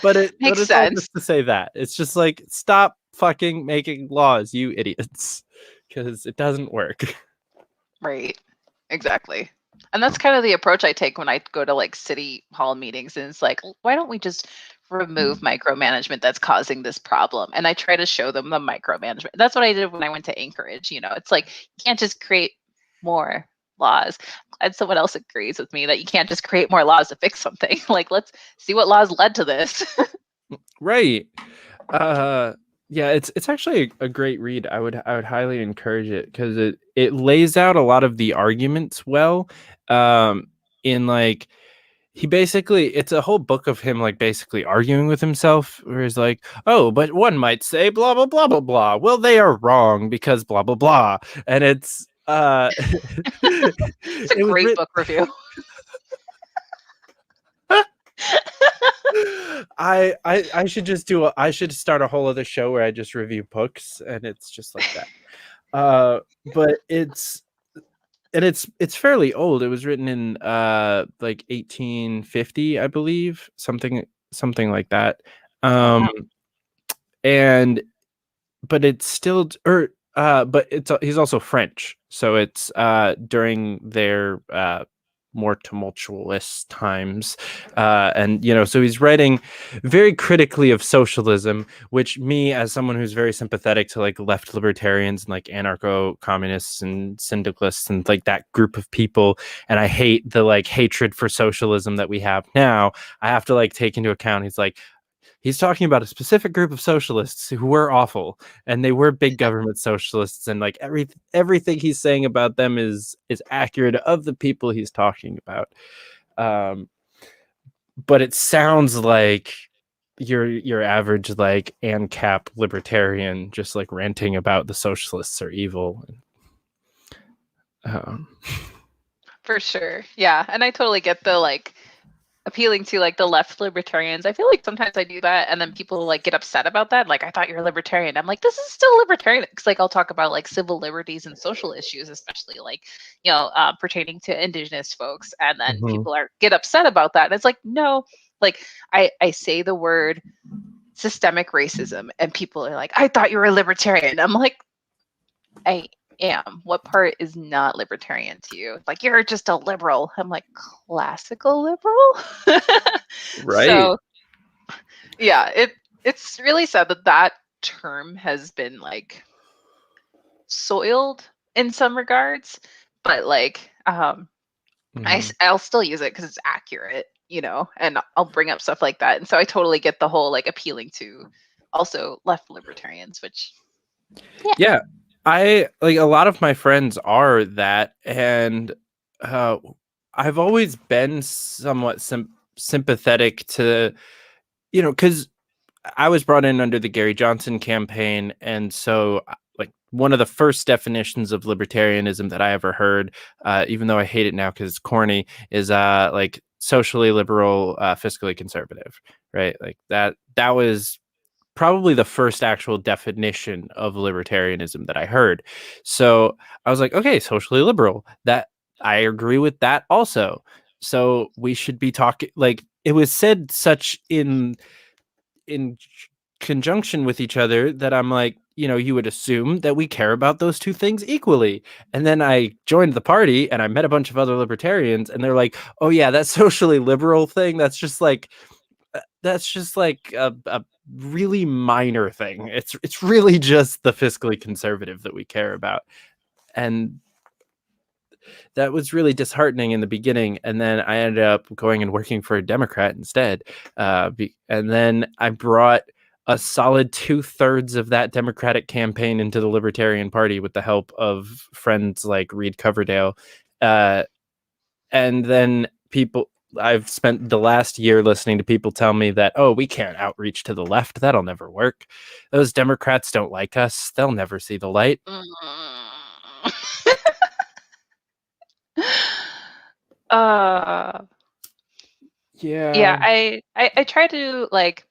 But it's sense. all just to say that it's just like, stop fucking making laws, you idiots, because it doesn't work. Right. Exactly. And that's kind of the approach I take when I go to like city hall meetings, and it's like, why don't we just remove micromanagement that's causing this problem? And I try to show them the micromanagement. That's what I did when I went to Anchorage. You know, it's like, you can't just create more laws. And someone else agrees with me that you can't just create more laws to fix something. Like, let's see what laws led to this. Right. Yeah, it's actually a great read. I would highly encourage it because it lays out a lot of the arguments well. In like he basically it's a whole book of him like basically arguing with himself where he's like, oh, but one might say blah blah blah blah blah. Well, they are wrong because blah blah blah. And it's It's a it was great written. book review. I should just I should start a whole other show where I just review books and it's just like that. But it's fairly old. It was written in like 1850, I believe, something like that. And but it's still but he's also French, so it's during their more tumultuous times, and so he's writing very critically of socialism, which me, as someone who's very sympathetic to like left libertarians and like anarcho-communists and syndicalists and like that group of people, and I hate the like hatred for socialism that we have now, I have to like take into account he's talking about a specific group of socialists who were awful, and they were big government socialists, and like everything he's saying about them is accurate of the people he's talking about. But it sounds like your average like ANCAP libertarian just like ranting about the socialists are evil. For sure. Yeah. And I totally get the like appealing to like the left libertarians. I feel like sometimes I do that and then people like get upset about that. Like, I thought you're a libertarian. I'm like, this is still libertarian. Because like I'll talk about like civil liberties and social issues, especially like, pertaining to indigenous folks. And then people get upset about that. And it's like, no, like I say the word systemic racism and people are like, I thought you were a libertarian. I'm like, I am. What part is not libertarian to you? Like, you're just a liberal. I'm like, classical liberal? Right. So yeah, it's really sad that term has been like soiled in some regards, but like I'll still use it because it's accurate, and I'll bring up stuff like that. And so I totally get the whole like appealing to also left libertarians, which yeah. I like a lot of my friends are that, and I've always been somewhat sympathetic to, because I was brought in under the Gary Johnson campaign, and so like one of the first definitions of libertarianism that I ever heard, even though I hate it now because it's corny, is like socially liberal, fiscally conservative, right? Like that was probably the first actual definition of libertarianism that I heard. So I was like, okay, socially liberal, that I agree with that also. So we should be talking, like it was said such in conjunction with each other that I'm like, you would assume that we care about those two things equally. And then I joined the party and I met a bunch of other libertarians and they're like, oh yeah, that socially liberal thing, that's just like a really minor thing. It's really just the fiscally conservative that we care about. And that was really disheartening in the beginning. And then I ended up going and working for a Democrat instead. And then I brought a solid 2/3 of that Democratic campaign into the Libertarian Party with the help of friends like Reed Coverdale. And then I've spent the last year listening to people tell me that, oh, we can't outreach to the left. That'll never work. Those Democrats don't like us. They'll never see the light. Yeah, I try to like,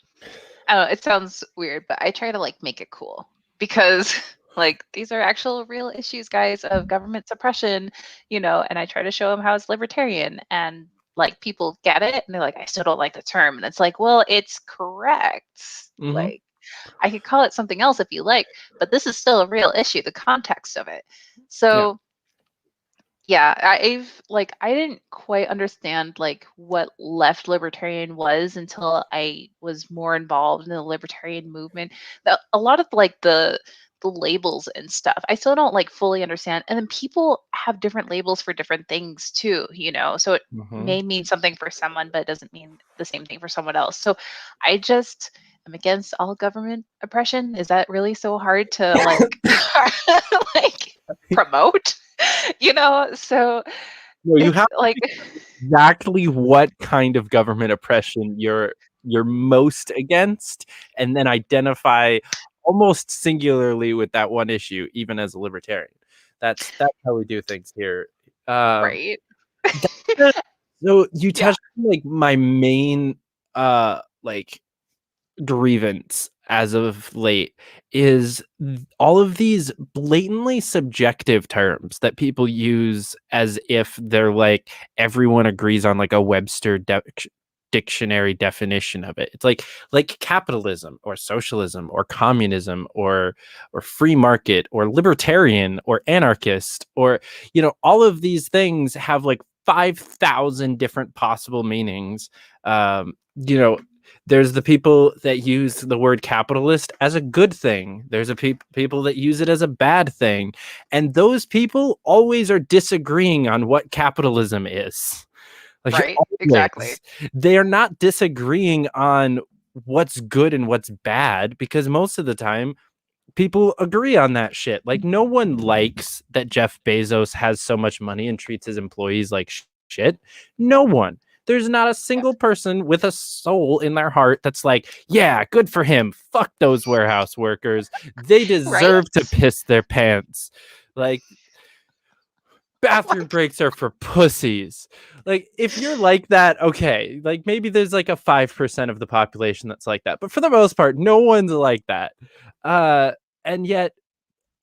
I don't know, it sounds weird, but I try to like make it cool because like these are actual real issues, guys, of government suppression, and I try to show them how it's libertarian, and like people get it and they're like, I still don't like the term. And it's like, well, it's correct. Like, I could call it something else if you like, but this is still a real issue, the context of it. So yeah, I didn't quite understand like what left libertarian was until I was more involved in the libertarian movement. A lot of like the the labels and stuff. I still don't like fully understand. And then people have different labels for different things too, you know. So it may mean something for someone, but it doesn't mean the same thing for someone else. So I just am against all government oppression. Is that really so hard to like like promote? You know, so No, you it's have like exactly what kind of government oppression you're most against, and then identify almost singularly with that one issue, even as a libertarian. That's how we do things here. right. So you Yeah. touched on, like, my main like grievance as of late is all of these blatantly subjective terms that people use as if they're like everyone agrees on like a Webster dictionary definition of it. It's like capitalism or socialism or communism or free market or libertarian or anarchist, or all of these things have like 5,000 different possible meanings. There's the people that use the word capitalist as a good thing. There's people that use it as a bad thing. And those people always are disagreeing on what capitalism is. Like, Right, always. exactly. They are not disagreeing on what's good and what's bad, because most of the time people agree on that shit. Like, no one likes that Jeff Bezos has so much money and treats his employees like shit. No one. There's not a single person with a soul in their heart that's like, yeah, good for him. Fuck those warehouse workers. They deserve to piss their pants. Like, bathroom breaks are for pussies. Like, if you're like that, okay, like maybe there's like a 5% of the population that's like that. But for the most part, no one's like that. And yet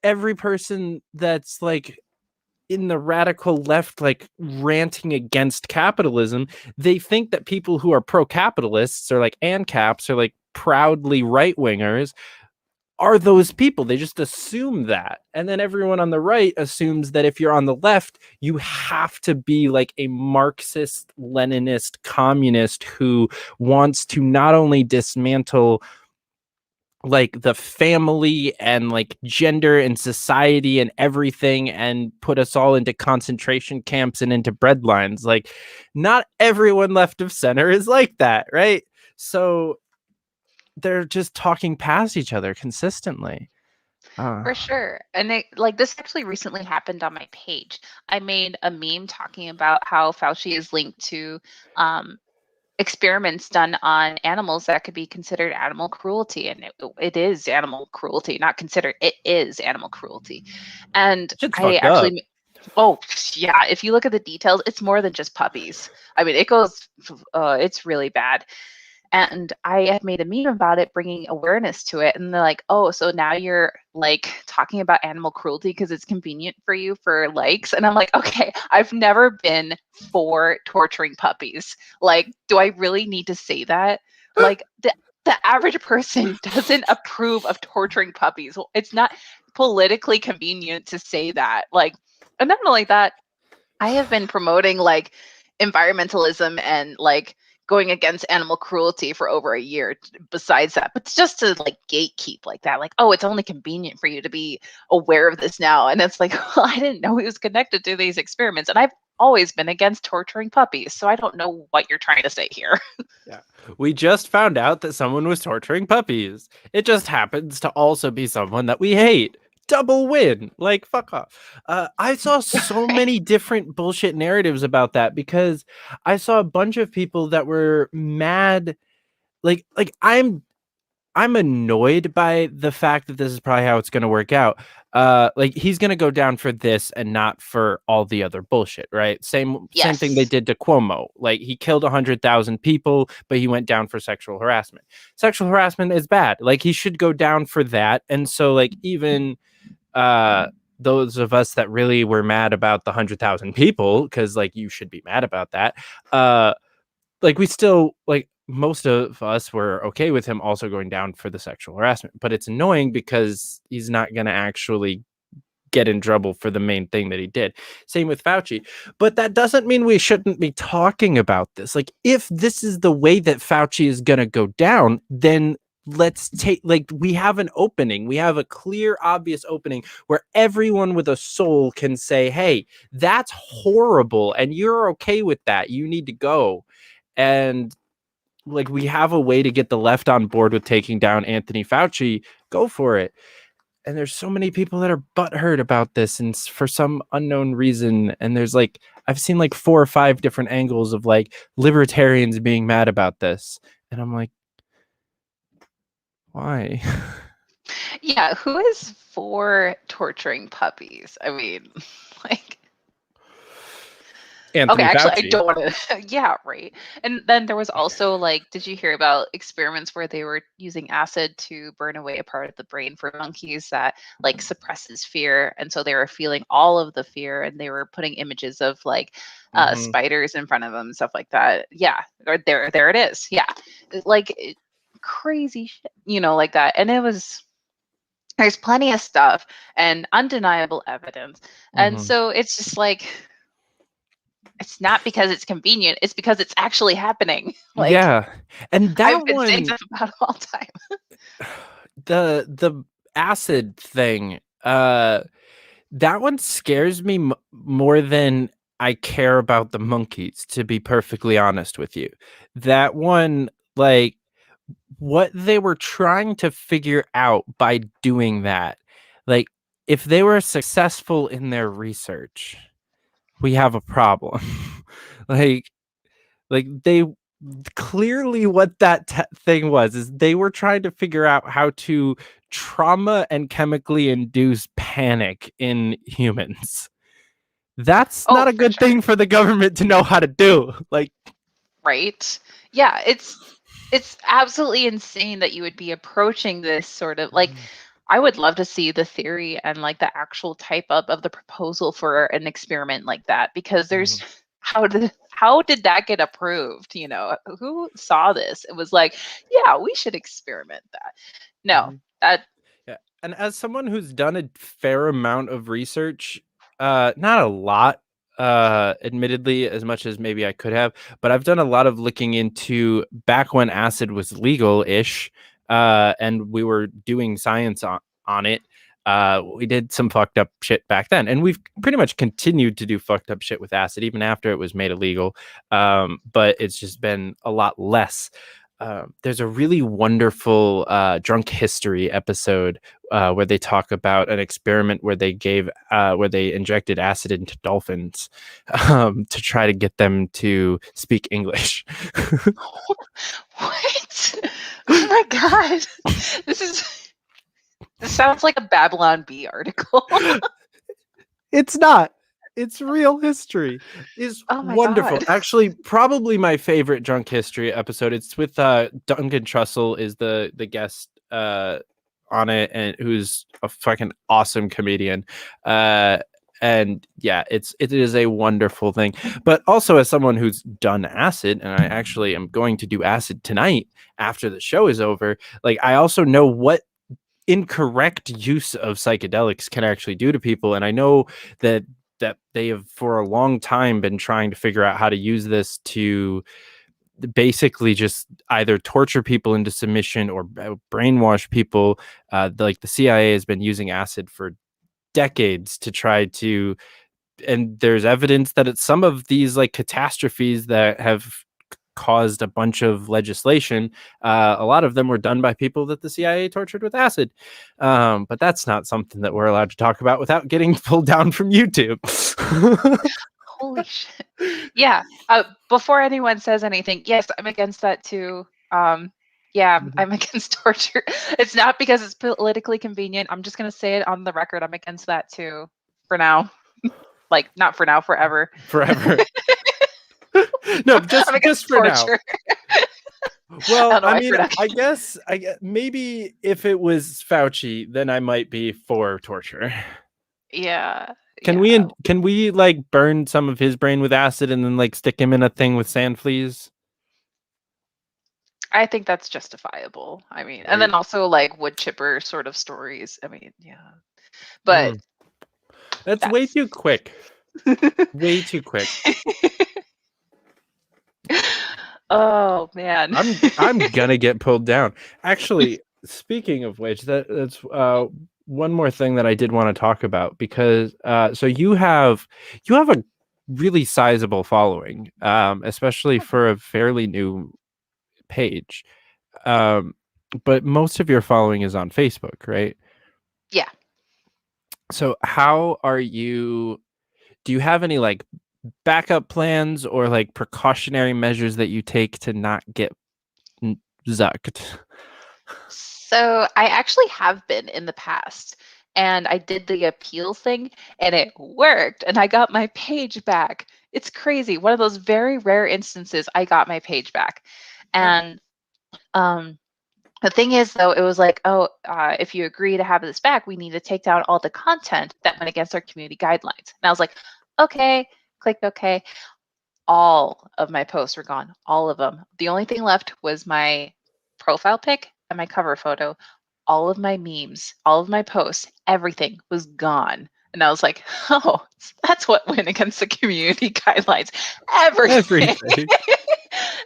every person that's like in the radical left, like ranting against capitalism, they think that people who are pro-capitalists or like ANCAPs or like proudly right-wingers are those people. They just assume that. And then everyone on the right assumes that if you're on the left, you have to be like a Marxist, Leninist, communist who wants to not only dismantle like the family and like gender and society and everything and put us all into concentration camps and into breadlines. Like, not everyone left of center is like that, right? So they're just talking past each other consistently. For sure. And this actually recently happened on my page. I made a meme talking about how Fauci is linked to experiments done on animals that could be considered animal cruelty, and it is animal cruelty, not considered, it is animal cruelty. And Shit's I fucked up. actually oh yeah, if you look at the details, it's more than just puppies. I mean, it goes it's really bad. And I had made a meme about it, bringing awareness to it. And they're like, oh, so now you're like talking about animal cruelty because it's convenient for you for likes. And I'm like, okay, I've never been for torturing puppies. Like, do I really need to say that? Like, the average person doesn't approve of torturing puppies. Well, it's not politically convenient to say that. Like, and not only that, I have been promoting like environmentalism and like going against animal cruelty for over a year besides that, but just to like gatekeep like that, like, oh, it's only convenient for you to be aware of this now. And it's like, well, I didn't know he was connected to these experiments, and I've always been against torturing puppies, so I don't know what you're trying to say here. Yeah. We just found out that someone was torturing puppies. It just happens to also be someone that we hate. Double win. Like, fuck off. I saw so many different bullshit narratives about that, because I saw a bunch of people that were mad. Like I'm annoyed by the fact that this is probably how it's going to work out. Like, he's going to go down for this and not for all the other bullshit, right? Same thing they did to Cuomo. Like, he killed 100,000 people, but he went down for sexual harassment. Sexual harassment is bad. Like, he should go down for that. And so, like, even those of us that really were mad about the 100,000 people, because like you should be mad about that. Like, we still, like, most of us were okay with him also going down for the sexual harassment, but it's annoying because he's not going to actually get in trouble for the main thing that he did. Same with Fauci. But that doesn't mean we shouldn't be talking about this. Like, if this is the way that Fauci is going to go down, then let's take, like, we have an opening. We have a clear, obvious opening where everyone with a soul can say, hey, that's horrible. And you're okay with that. You need to go. And like, we have a way to get the left on board with taking down Anthony Fauci. Go for it. And there's so many people that are butthurt about this, and for some unknown reason. And there's like, I've seen like 4 or 5 different angles of like libertarians being mad about this. And I'm like, why? Yeah, who is for torturing puppies? I mean, like, Anthony okay, actually, Fauci. I don't want to. Yeah, right. And then there was also like, did you hear about experiments where they were using acid to burn away a part of the brain for monkeys that like suppresses fear, and so they were feeling all of the fear, and they were putting images of like spiders in front of them, stuff like that. Yeah, or there it is. Yeah, like crazy shit, like that. And there's plenty of stuff and undeniable evidence, and so it's just like, it's not because it's convenient, it's because it's actually happening. Like, yeah. And that I've been one, saying stuff about it all the time. the acid thing, that one scares me more than I care about the monkeys, to be perfectly honest with you. That one, like, what they were trying to figure out by doing that, like, if they were successful in their research, we have a problem. like they clearly, what that thing was is they were trying to figure out how to trauma and chemically induce panic in humans. That's not a good thing for the government to know how to do. Like, right? Yeah, it's absolutely insane that you would be approaching this sort of like, I would love to see the theory and like the actual type up of the proposal for an experiment like that, because there's how did that get approved? Who saw this? It was like, yeah, we should experiment that. No, that. Yeah. And as someone who's done a fair amount of research, not a lot, admittedly, as much as maybe I could have, but I've done a lot of looking into back when acid was legal-ish, and we were doing science on it. We did some fucked up shit back then, and we've pretty much continued to do fucked up shit with acid even after it was made illegal. But it's just been a lot less. There's a really wonderful Drunk History episode where they talk about an experiment where they injected acid into dolphins to try to get them to speak English. What? Oh my god! This sounds like a Babylon Bee article. It's not. It's real history. It's wonderful. God. Actually, probably my favorite Drunk History episode. It's with Duncan Trussell is the guest on it, and who's a fucking awesome comedian. And yeah, it is a wonderful thing. But also, as someone who's done acid, and I actually am going to do acid tonight after the show is over, like, I also know what incorrect use of psychedelics can actually do to people. And I know that they have for a long time been trying to figure out how to use this to basically just either torture people into submission or brainwash people. Like the CIA has been using acid for decades to try to, and there's evidence that it's some of these like catastrophes that have caused a bunch of legislation. A lot of them were done by people that the CIA tortured with acid. But that's not something that we're allowed to talk about without getting pulled down from YouTube. Holy shit. Yeah. Before anyone says anything, yes, I'm against that too. Yeah, I'm against torture. It's not because it's politically convenient. I'm just going to say it on the record. I'm against that too. For now. Like, not for now, forever. Forever. No, just for torture. Now. Well, I mean, I guess maybe if it was Fauci, then I might be for torture. Yeah. Can we like burn some of his brain with acid and then like stick him in a thing with sand fleas? I think that's justifiable. I mean, and then also like wood chipper sort of stories. I mean, yeah. But that's way too quick. Way too quick. Oh man. I'm gonna get pulled down. Actually, speaking of which, that's one more thing that I did want to talk about, because so you have a really sizable following, especially for a fairly new page. But most of your following is on Facebook, right? Yeah. So how are you? Do you have any like backup plans or like precautionary measures that you take to not get zucked? So I actually have been in the past, and I did the appeal thing and it worked and I got my page back. It's crazy. One of those very rare instances I got my page back. And um the thing is, though, it was like, oh, if you agree to have this back, we need to take down all the content that went against our community guidelines. And I was like, okay, clicked okay. All of my posts were gone, all of them. The only thing left was my profile pic and my cover photo. All of my memes, all of my posts, everything was gone. And I was like, oh, that's what went against the community guidelines. Everything.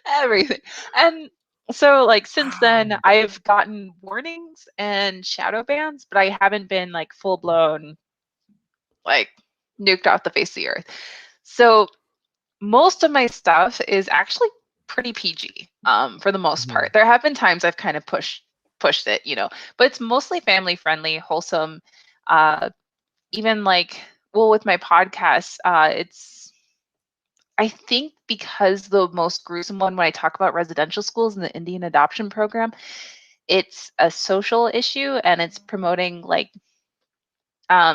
Everything. And so like since then I've gotten warnings and shadow bans, but I haven't been like full blown like nuked off the face of the earth. So most of my stuff is actually pretty PG for the most part. There have been times I've kind of pushed it, but it's mostly family friendly, wholesome. Even like, well, with my podcast, it's, I think because the most gruesome one, when I talk about residential schools and the Indian adoption program, it's a social issue and it's promoting like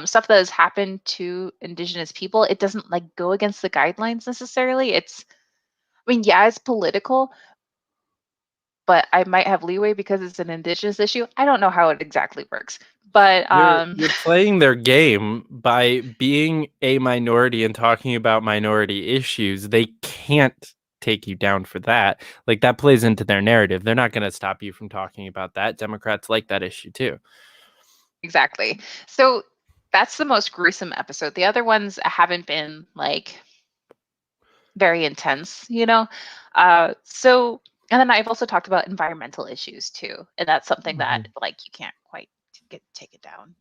stuff that has happened to Indigenous people. It doesn't like go against the guidelines necessarily. It's, I mean, yeah, it's political, but I might have leeway because it's an Indigenous issue. I don't know how it exactly works, but You're playing their game by being a minority and talking about minority issues. They can't take you down for that. Like that plays into their narrative. They're not going to stop you from talking about that. Democrats like that issue too. Exactly. So that's the most gruesome episode. The other ones haven't been like very intense, So, and then I've also talked about environmental issues too, and that's something that like you can't quite take it down.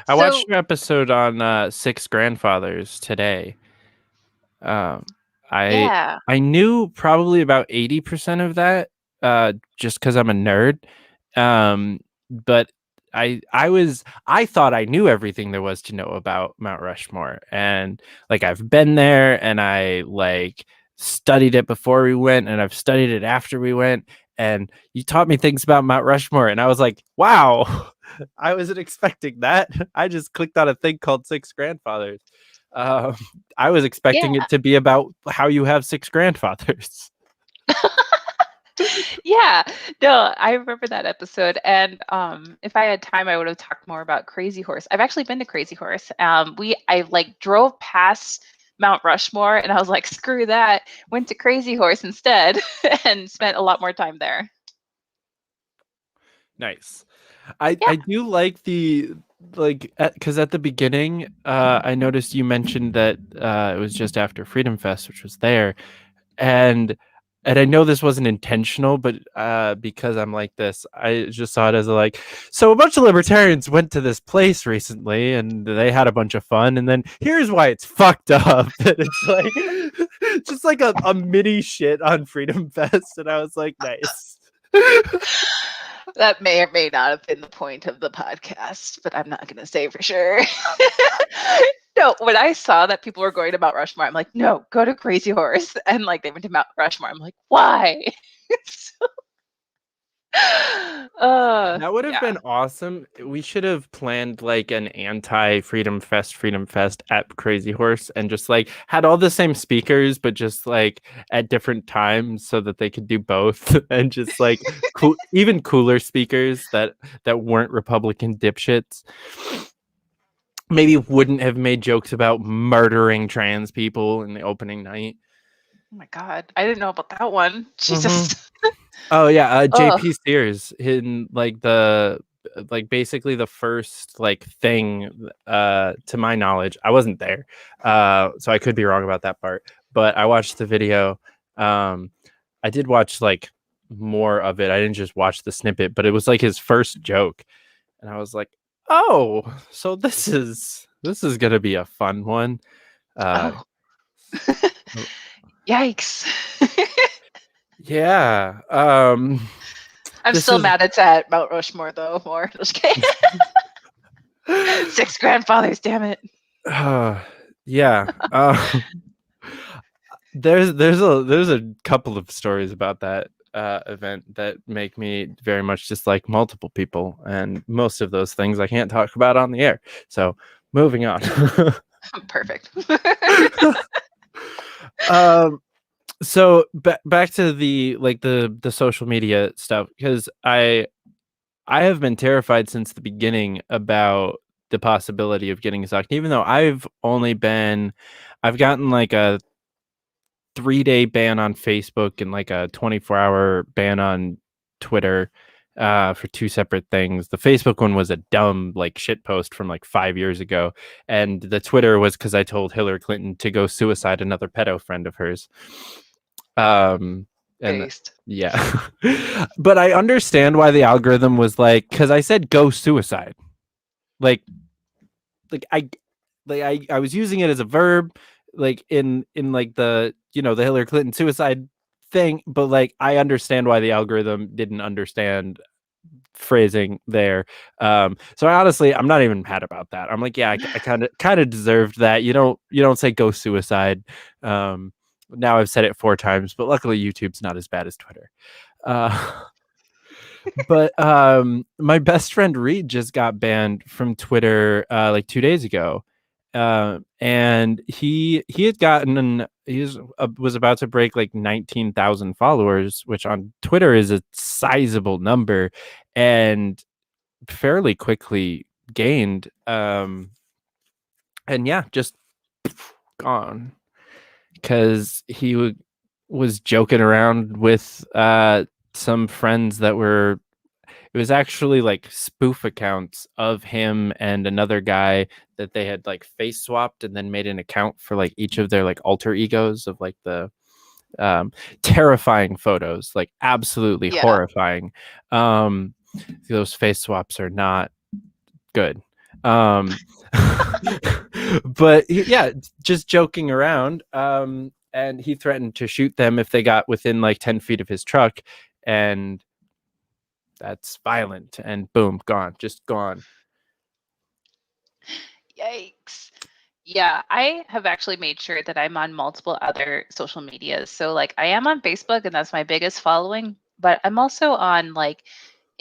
I watched your episode on Six Grandfathers today. Yeah. I knew probably about 80% of that, just because I'm a nerd. But I thought I knew everything there was to know about Mount Rushmore, and like I've been there and I like studied it before we went and I've studied it after we went, and you taught me things about Mount Rushmore and I was like, wow, I wasn't expecting that. I just clicked on a thing called Six Grandfathers. I was expecting it to be about how you have six grandfathers. Yeah, no, I remember that episode, and if I had time, I would have talked more about Crazy Horse. I've actually been to Crazy Horse. I like drove past Mount Rushmore, and I was like, screw that. Went to Crazy Horse instead, and spent a lot more time there. Nice. I do like because at the beginning, I noticed you mentioned that it was just after Freedom Fest, which was there, and I know this wasn't intentional, but because I'm like this, I just saw it as so a bunch of libertarians went to this place recently and they had a bunch of fun, and then here's why it's fucked up. And it's like just like a mini shit on Freedom Fest, and I was like, nice. That may or may not have been the point of the podcast, but I'm not going to say for sure. No, when I saw that people were going to Mount Rushmore, I'm like, no, go to Crazy Horse. And like they went to Mount Rushmore. I'm like, why? That would have been awesome. We should have planned like an anti-Freedom Fest at Crazy Horse, and just like had all the same speakers, but just like at different times so that they could do both, and just like even cooler speakers that weren't Republican dipshits. Maybe wouldn't have made jokes about murdering trans people in the opening night. Oh my God, I didn't know about that one. Jesus. Oh yeah, JP Sears in like basically the first like thing to my knowledge. I wasn't there, so I could be wrong about that part, but I watched the video. I I did watch like more of it. I didn't just watch the snippet, but it was like his first joke, and I was like, oh, so this is gonna be a fun one. Oh. Yikes. Yeah. I'm This still is- mad it's at Mount Rushmore though. More. Just kidding. 6 grandfathers, damn it. Yeah. There's a couple of stories about that event that make me very much dislike multiple people, and most of those things I can't talk about on the air. So moving on. Perfect. So back to the the social media stuff, because I have been terrified since the beginning about the possibility of getting sucked, even though I've gotten like a 3-day ban on Facebook and like a 24-hour ban on Twitter for 2 separate things. The Facebook one was a dumb like shit post from like 5 years ago, and the Twitter was because I told Hillary Clinton to go suicide another pedo friend of hers. And Based. yeah. But I understand why the algorithm was like, because I said go suicide. Like I was using it as a verb, like in like the the Hillary Clinton suicide thing, but like I understand why the algorithm didn't understand phrasing there. So I'm not even mad about that. I'm like, yeah, I kind of deserved that. You don't say go suicide. Now I've said it 4 times, but luckily YouTube's not as bad as Twitter. But my best friend Reed just got banned from Twitter like 2 days ago. And he was about to break like 19,000 followers, which on Twitter is a sizable number, and fairly quickly gained. And yeah, just gone, because he was joking around with some friends that were. It was actually like spoof accounts of him and another guy that they had like face swapped and then made an account for like each of their like alter egos of like the terrifying photos, like absolutely horrifying. Those face swaps are not good. But yeah, just joking around. And he threatened to shoot them if they got within like 10 feet of his truck, and that's violent, and boom, just gone. Yikes. Yeah, I have actually made sure that I'm on multiple other social medias. So like I am on Facebook and that's my biggest following, but I'm also on like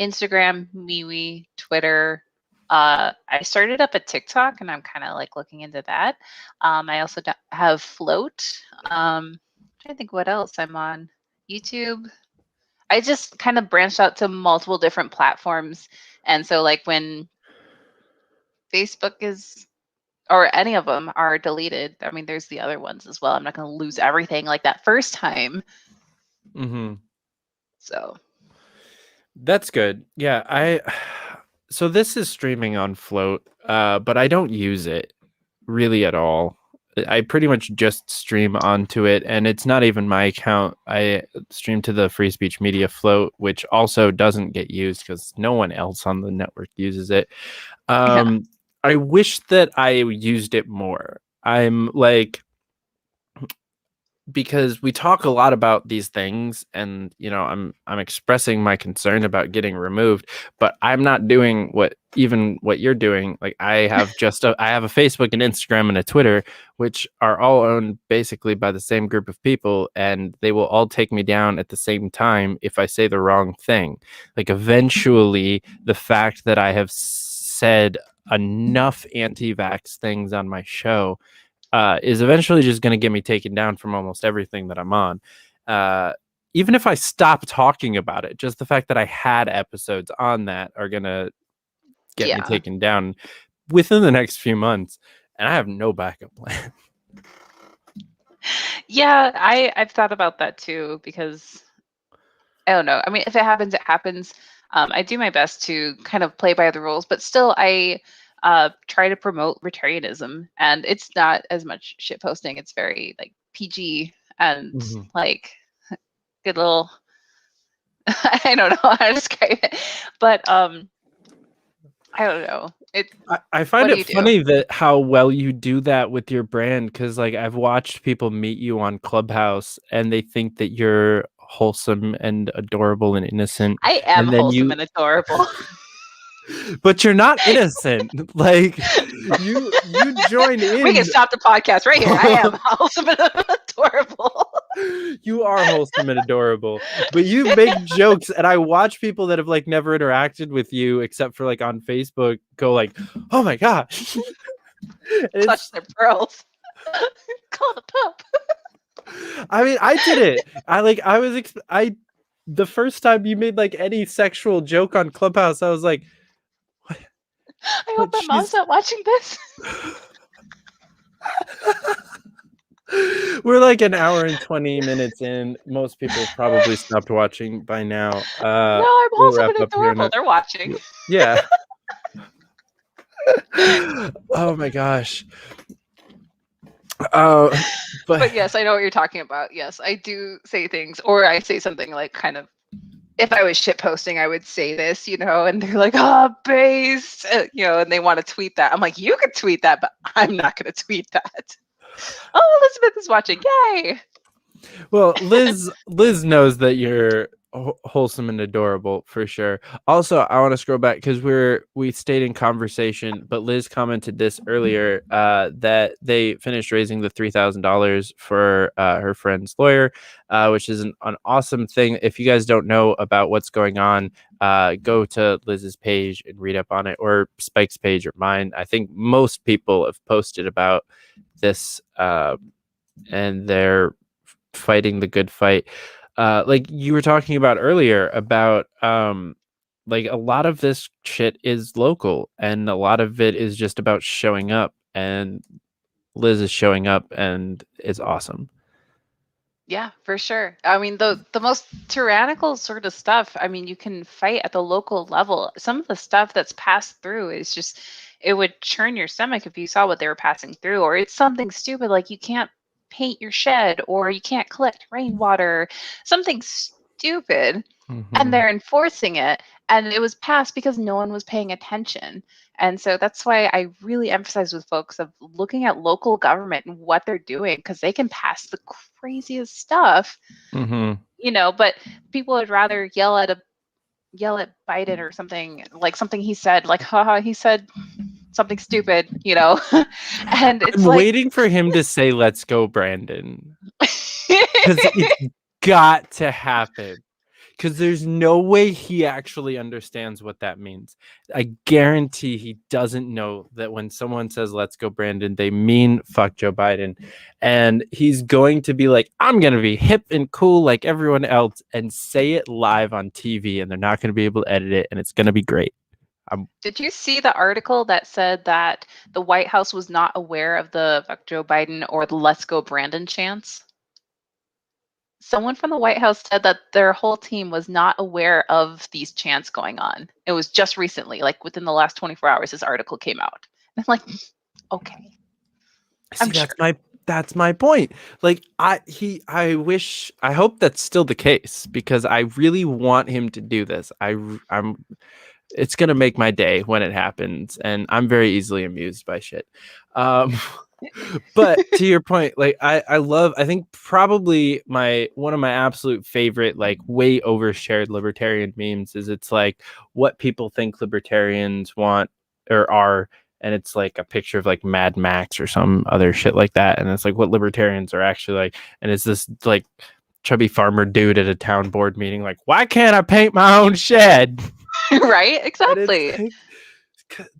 Instagram, MeWe, Twitter. I started up a TikTok and I'm kind of like looking into that. I also have Float. I'm trying to think what else I'm on. YouTube. I just kind of branched out to multiple different platforms. And so like when Facebook is or any of them are deleted, I mean, there's the other ones as well. I'm not going to lose everything like that first time. Mm-hmm. So that's good. Yeah, so this is streaming on Float, but I don't use it really at all. I pretty much just stream onto it, and it's not even my account. I stream to the Free Speech Media Float, which also doesn't get used because no one else on the network uses it. I wish that I used it more. I'm like, because we talk a lot about these things, and I'm expressing my concern about getting removed, but I'm not doing what you're doing. Like I have I have a Facebook and Instagram and a Twitter, which are all owned basically by the same group of people, and they will all take me down at the same time if I say the wrong thing. Like eventually the fact that I have said enough anti-vax things on my show is eventually just going to get me taken down from almost everything that I'm on. Even if I stop talking about it, just the fact that I had episodes on that are going to get me taken down within the next few months. And I have no backup plan. Yeah, I've thought about that too, because I don't know. I mean, if it happens, it happens. I do my best to kind of play by the rules, but still I try to promote libertarianism, and it's not as much shit posting. It's very like PG and like good little. I don't know how to describe it, but I don't know. I find What do it you funny that how well you do that with your brand, because like I've watched people meet you on Clubhouse and they think that you're wholesome and adorable and innocent, I am and then wholesome and adorable. but you're not innocent. Like you join in. We can stop the podcast right here. I am wholesome and adorable. You are wholesome and adorable, but you make jokes, and I watch people that have like never interacted with you except for like on Facebook go like, "Oh my gosh!" Touch their pearls. Call the Pope. I mean, I did it. The first time you made like any sexual joke on Clubhouse, I was like, I hope my mom's not watching this. We're like an hour and 20 minutes in. Most people have probably stopped watching by now. No, I'm we'll wholesome wrap and up here adorable. They're watching. Yeah. Oh my gosh. But yes, I know what you're talking about. Yes, I do say things, or I say something like kind of, if I was shit posting, I would say this, and they're like, based, and they want to tweet that. I'm like, you could tweet that, but I'm not going to tweet that. Oh, Elizabeth is watching. Yay. Well, Liz knows that you're wholesome and adorable for sure. Also, I want to scroll back because we stayed in conversation, but Liz commented this earlier that they finished raising the $3,000 for her friend's lawyer, which is an awesome thing. If you guys don't know about what's going on, go to Liz's page and read up on it, or Spike's page or mine. I think most people have posted about this, and they're fighting the good fight. Like you were talking about earlier about like a lot of this shit is local, and a lot of it is just about showing up, and Liz is showing up and it's awesome. Yeah, for sure. I mean, the most tyrannical sort of stuff, I mean, you can fight at the local level. Some of the stuff that's passed through is just, it would churn your stomach if you saw what they were passing through. Or it's something stupid like you can't paint your shed, or you can't collect rainwater, something stupid. And they're enforcing it, and it was passed because no one was paying attention. And so that's why I really emphasize with folks of looking at local government and what they're doing, because they can pass the craziest stuff, but people would rather yell at Biden or something, like something he said, like, haha, he said something stupid, and it's I'm waiting for him to say, "Let's go, Brandon," because it's got to happen. Because there's no way he actually understands what that means. I guarantee he doesn't know that when someone says, "Let's go, Brandon," they mean fuck Joe Biden. And he's going to be like, "I'm going to be hip and cool like everyone else," and say it live on TV, and they're not going to be able to edit it, and it's going to be great. Did you see the article that said that the White House was not aware of the fuck Joe Biden or the "Let's go, Brandon" chants? Someone from the White House said that their whole team was not aware of these chants going on. It was just recently, like within the last 24 hours, this article came out. And I'm like, okay. That's my point. Like I hope that's still the case, because I really want him to do this. It's gonna make my day when it happens, and I'm very easily amused by shit. But to your point, like I think probably one of my absolute favorite, like way overshared libertarian memes is, it's like what people think libertarians want or are, and it's like a picture of like Mad Max or some other shit like that, and it's like what libertarians are actually like, and it's this like chubby farmer dude at a town board meeting like, "Why can't I paint my own shed?" Right? Exactly. Like,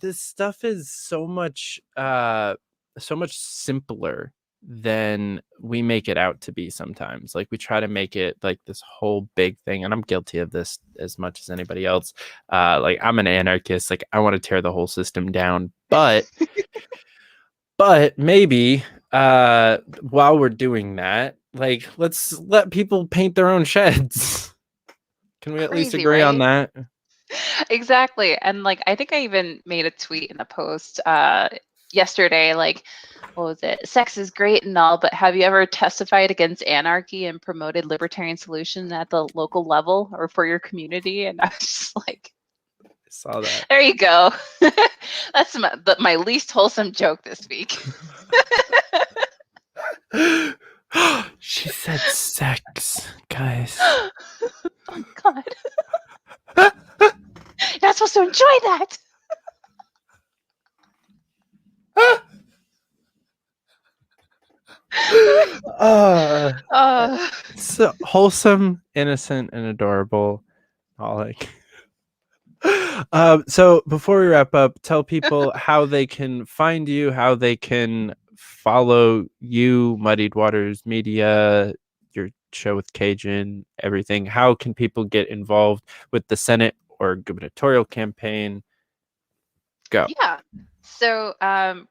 this stuff is so much simpler than we make it out to be sometimes. Like we try to make it like this whole big thing, and I'm guilty of this as much as anybody else. Like I'm an anarchist, like I want to tear the whole system down, but maybe while we're doing that, like let's let people paint their own sheds. Can we at least agree on that? Exactly. And like I think I even made a tweet in a post yesterday, like, what was it? Sex is great and all, but have you ever testified against anarchy and promoted libertarian solution at the local level or for your community? And I was just like, I saw that. there you go. That's my least wholesome joke this week. She said sex, guys. Oh God. You're not supposed to enjoy that. So wholesome, innocent, and adorable. All like. So before we wrap up, tell people how they can find you, how they can follow you, Muddied Waters Media, your show with Cajun, everything. How can people get involved with the Senate or gubernatorial campaign? Go. Yeah. So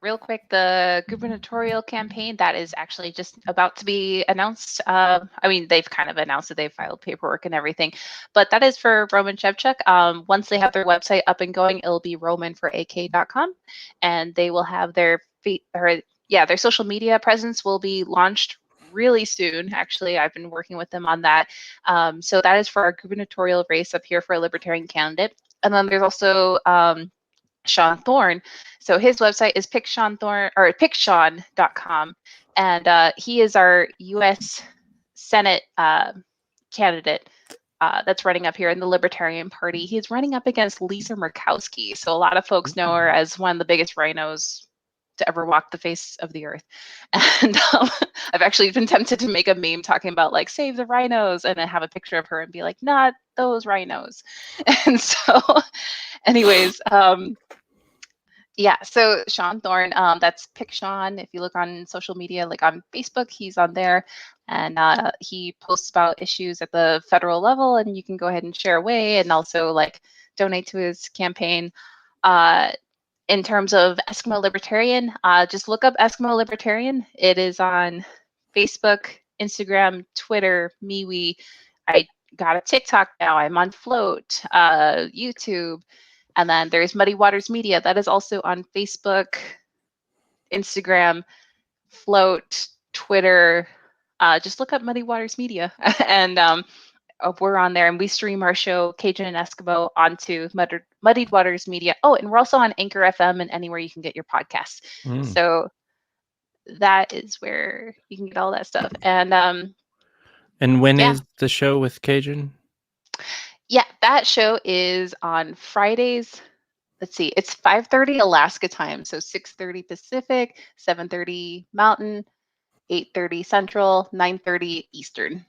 real quick, the gubernatorial campaign that is actually just about to be announced. I mean, they've kind of announced that they've filed paperwork and everything, but that is for Roman Shevchuk. Once they have their website up and going, it'll be romanforak.com, and they will have their their social media presence will be launched really soon. Actually, I've been working with them on that. So that is for our gubernatorial race up here for a libertarian candidate. And then there's also Sean Thorne. So his website is pickshawn.com, and he is our U.S. Senate candidate that's running up here in the Libertarian Party. He's running up against Lisa Murkowski. So a lot of folks know her as one of the biggest rhinos to ever walk the face of the earth. And I've actually been tempted to make a meme talking about like save the rhinos and then have a picture of her and be like, not those rhinos. And so anyways, yeah, so Sean Thorne, that's Pick Sean. If you look on social media, like on Facebook, he's on there, and he posts about issues at the federal level, and you can go ahead and share away and also like donate to his campaign. In terms of Eskimo Libertarian, just look up Eskimo Libertarian. It is on Facebook, Instagram, Twitter, MeWe. I got a TikTok now. I'm on Float, YouTube. And then there's Muddy Waters Media. That is also on Facebook, Instagram, Float, Twitter. Just look up Muddy Waters Media. And we're on there. And we stream our show, Cajun and Eskimo, onto Muddied Waters Media. Oh, and we're also on Anchor FM and anywhere you can get your podcasts. So that is where you can get all that stuff. And when is the show with Cajun? Yeah, that show is on Fridays. Let's see, it's 5:30 Alaska time, so 6:30 Pacific, 7:30 Mountain, 8:30 Central, 9:30 Eastern.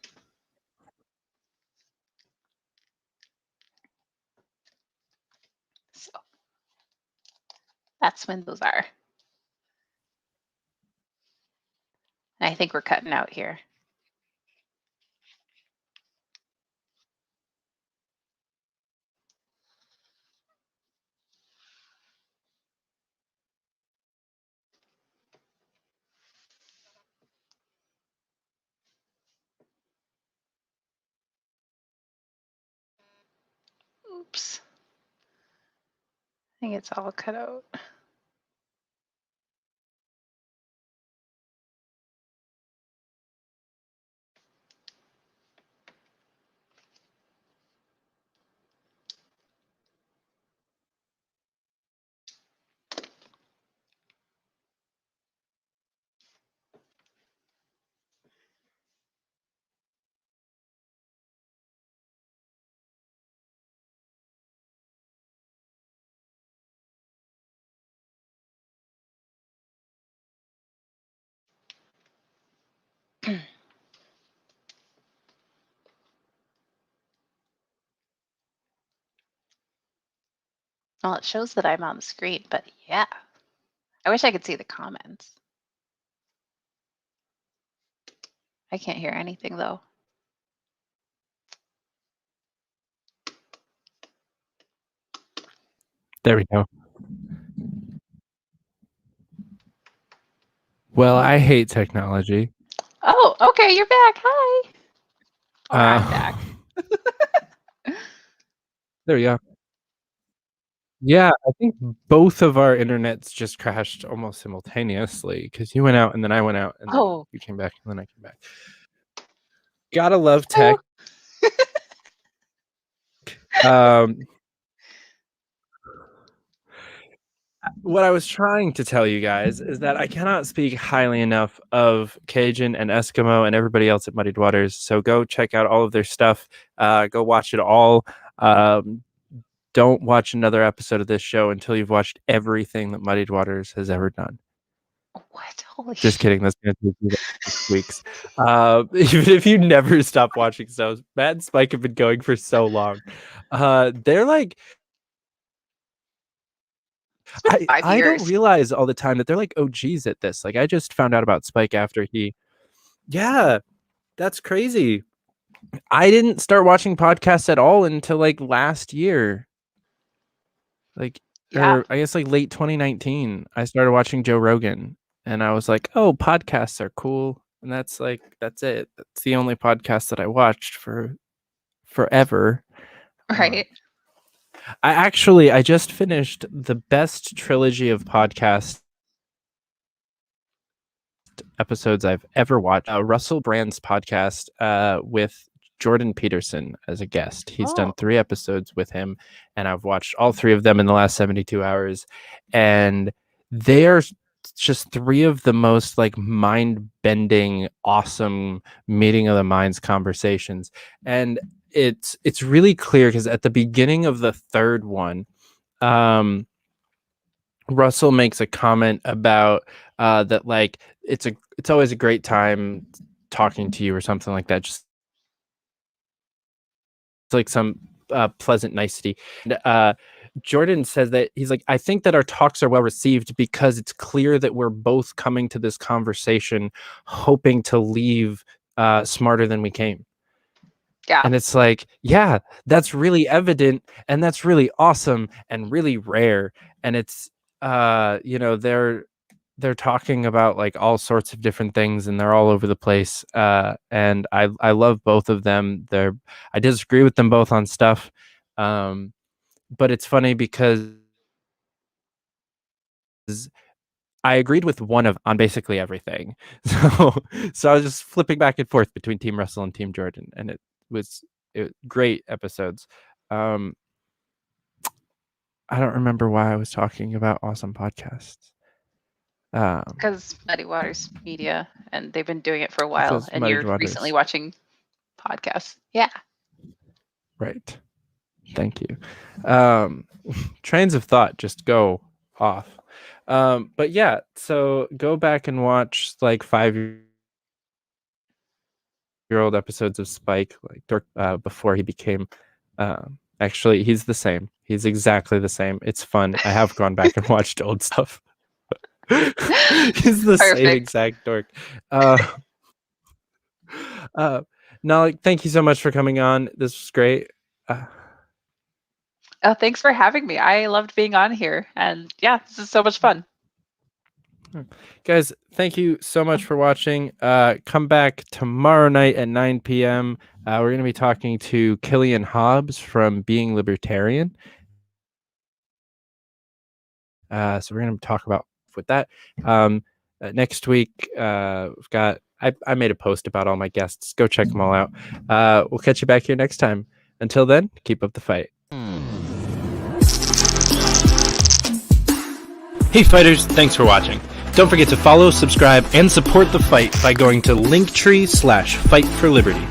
So that's when those are. I think we're cutting out here. Oops. I think it's all cut out. Well, it shows that I'm on the screen, but yeah. I wish I could see the comments. I can't hear anything though. There we go. Well, I hate technology. Oh, okay, you're back. Hi. Oh, I'm back. There we go. Yeah, I think both of our internets just crashed almost simultaneously because you went out and then I went out and then Oh. you came back and then I came back. Gotta love Oh. tech. Um, what I was trying to tell you guys is that I cannot speak highly enough of Cajun and Eskimo and everybody else at Muddied Waters. So go check out all of their stuff. Go watch it all. Don't watch another episode of this show until you've watched everything that Muddied Waters has ever done. What? Holy Just kidding. That's going to take you 6 weeks. Even if you never stop watching shows, Matt and Spike have been going for so long. They're like, I don't realize all the time that they're like OGs at this. Like, I just found out about Spike after yeah, that's crazy. I didn't start watching podcasts at all until like last year. Like, or I guess like late 2019, I started watching Joe Rogan and I was like, oh, podcasts are cool. And that's it. That's the only podcast that I watched for forever. Right. I just finished the best trilogy of podcast episodes I've ever watched. Russell Brand's podcast with Jordan Peterson as a guest. He's done 3 episodes with him, and I've watched all 3 of them in the last 72 hours. And they are just 3 of the most like mind-bending, awesome meeting of the minds conversations. And it's really clear because at the beginning of the 3rd one, Russell makes a comment about that like it's always a great time talking to you or something like that. Just like some pleasant nicety. And, Jordan says that he's like, I think that our talks are well received because it's clear that we're both coming to this conversation hoping to leave smarter than we came. Yeah. And it's like, yeah, that's really evident and that's really awesome and really rare. And it's they're talking about like all sorts of different things and they're all over the place. And I love both of them. I disagree with them both on stuff. But it's funny because I agreed with one on basically everything. So I was just flipping back and forth between Team Russell and Team Jordan, and it was great episodes. I don't remember why I was talking about awesome podcasts. Because Muddy Waters Media, and they've been doing it for a while, and you're recently watching podcasts. Yeah. Right. Thank you. Trains of thought just go off. But yeah, so go back and watch like 5-year-old episodes of Spike, like before he became. Actually, he's the same. He's exactly the same. It's fun. I have gone back and watched old stuff. He's the same exact dork. Nalik, thank you so much for coming on. This was great. Thanks for having me. I loved being on here, and yeah, this is so much fun. Guys, thank you so much for watching. Come back tomorrow night at 9 p.m. We're going to be talking to Killian Hobbs from Being Libertarian. So we're going to talk about with that. Next week, we've got I made a post about all my guests. Go check them all out. We'll catch you back here next time. Until then, keep up the fight. Hey fighters, thanks for watching. Don't forget to follow, subscribe, and support the fight by going to linktree/Fight for Liberty.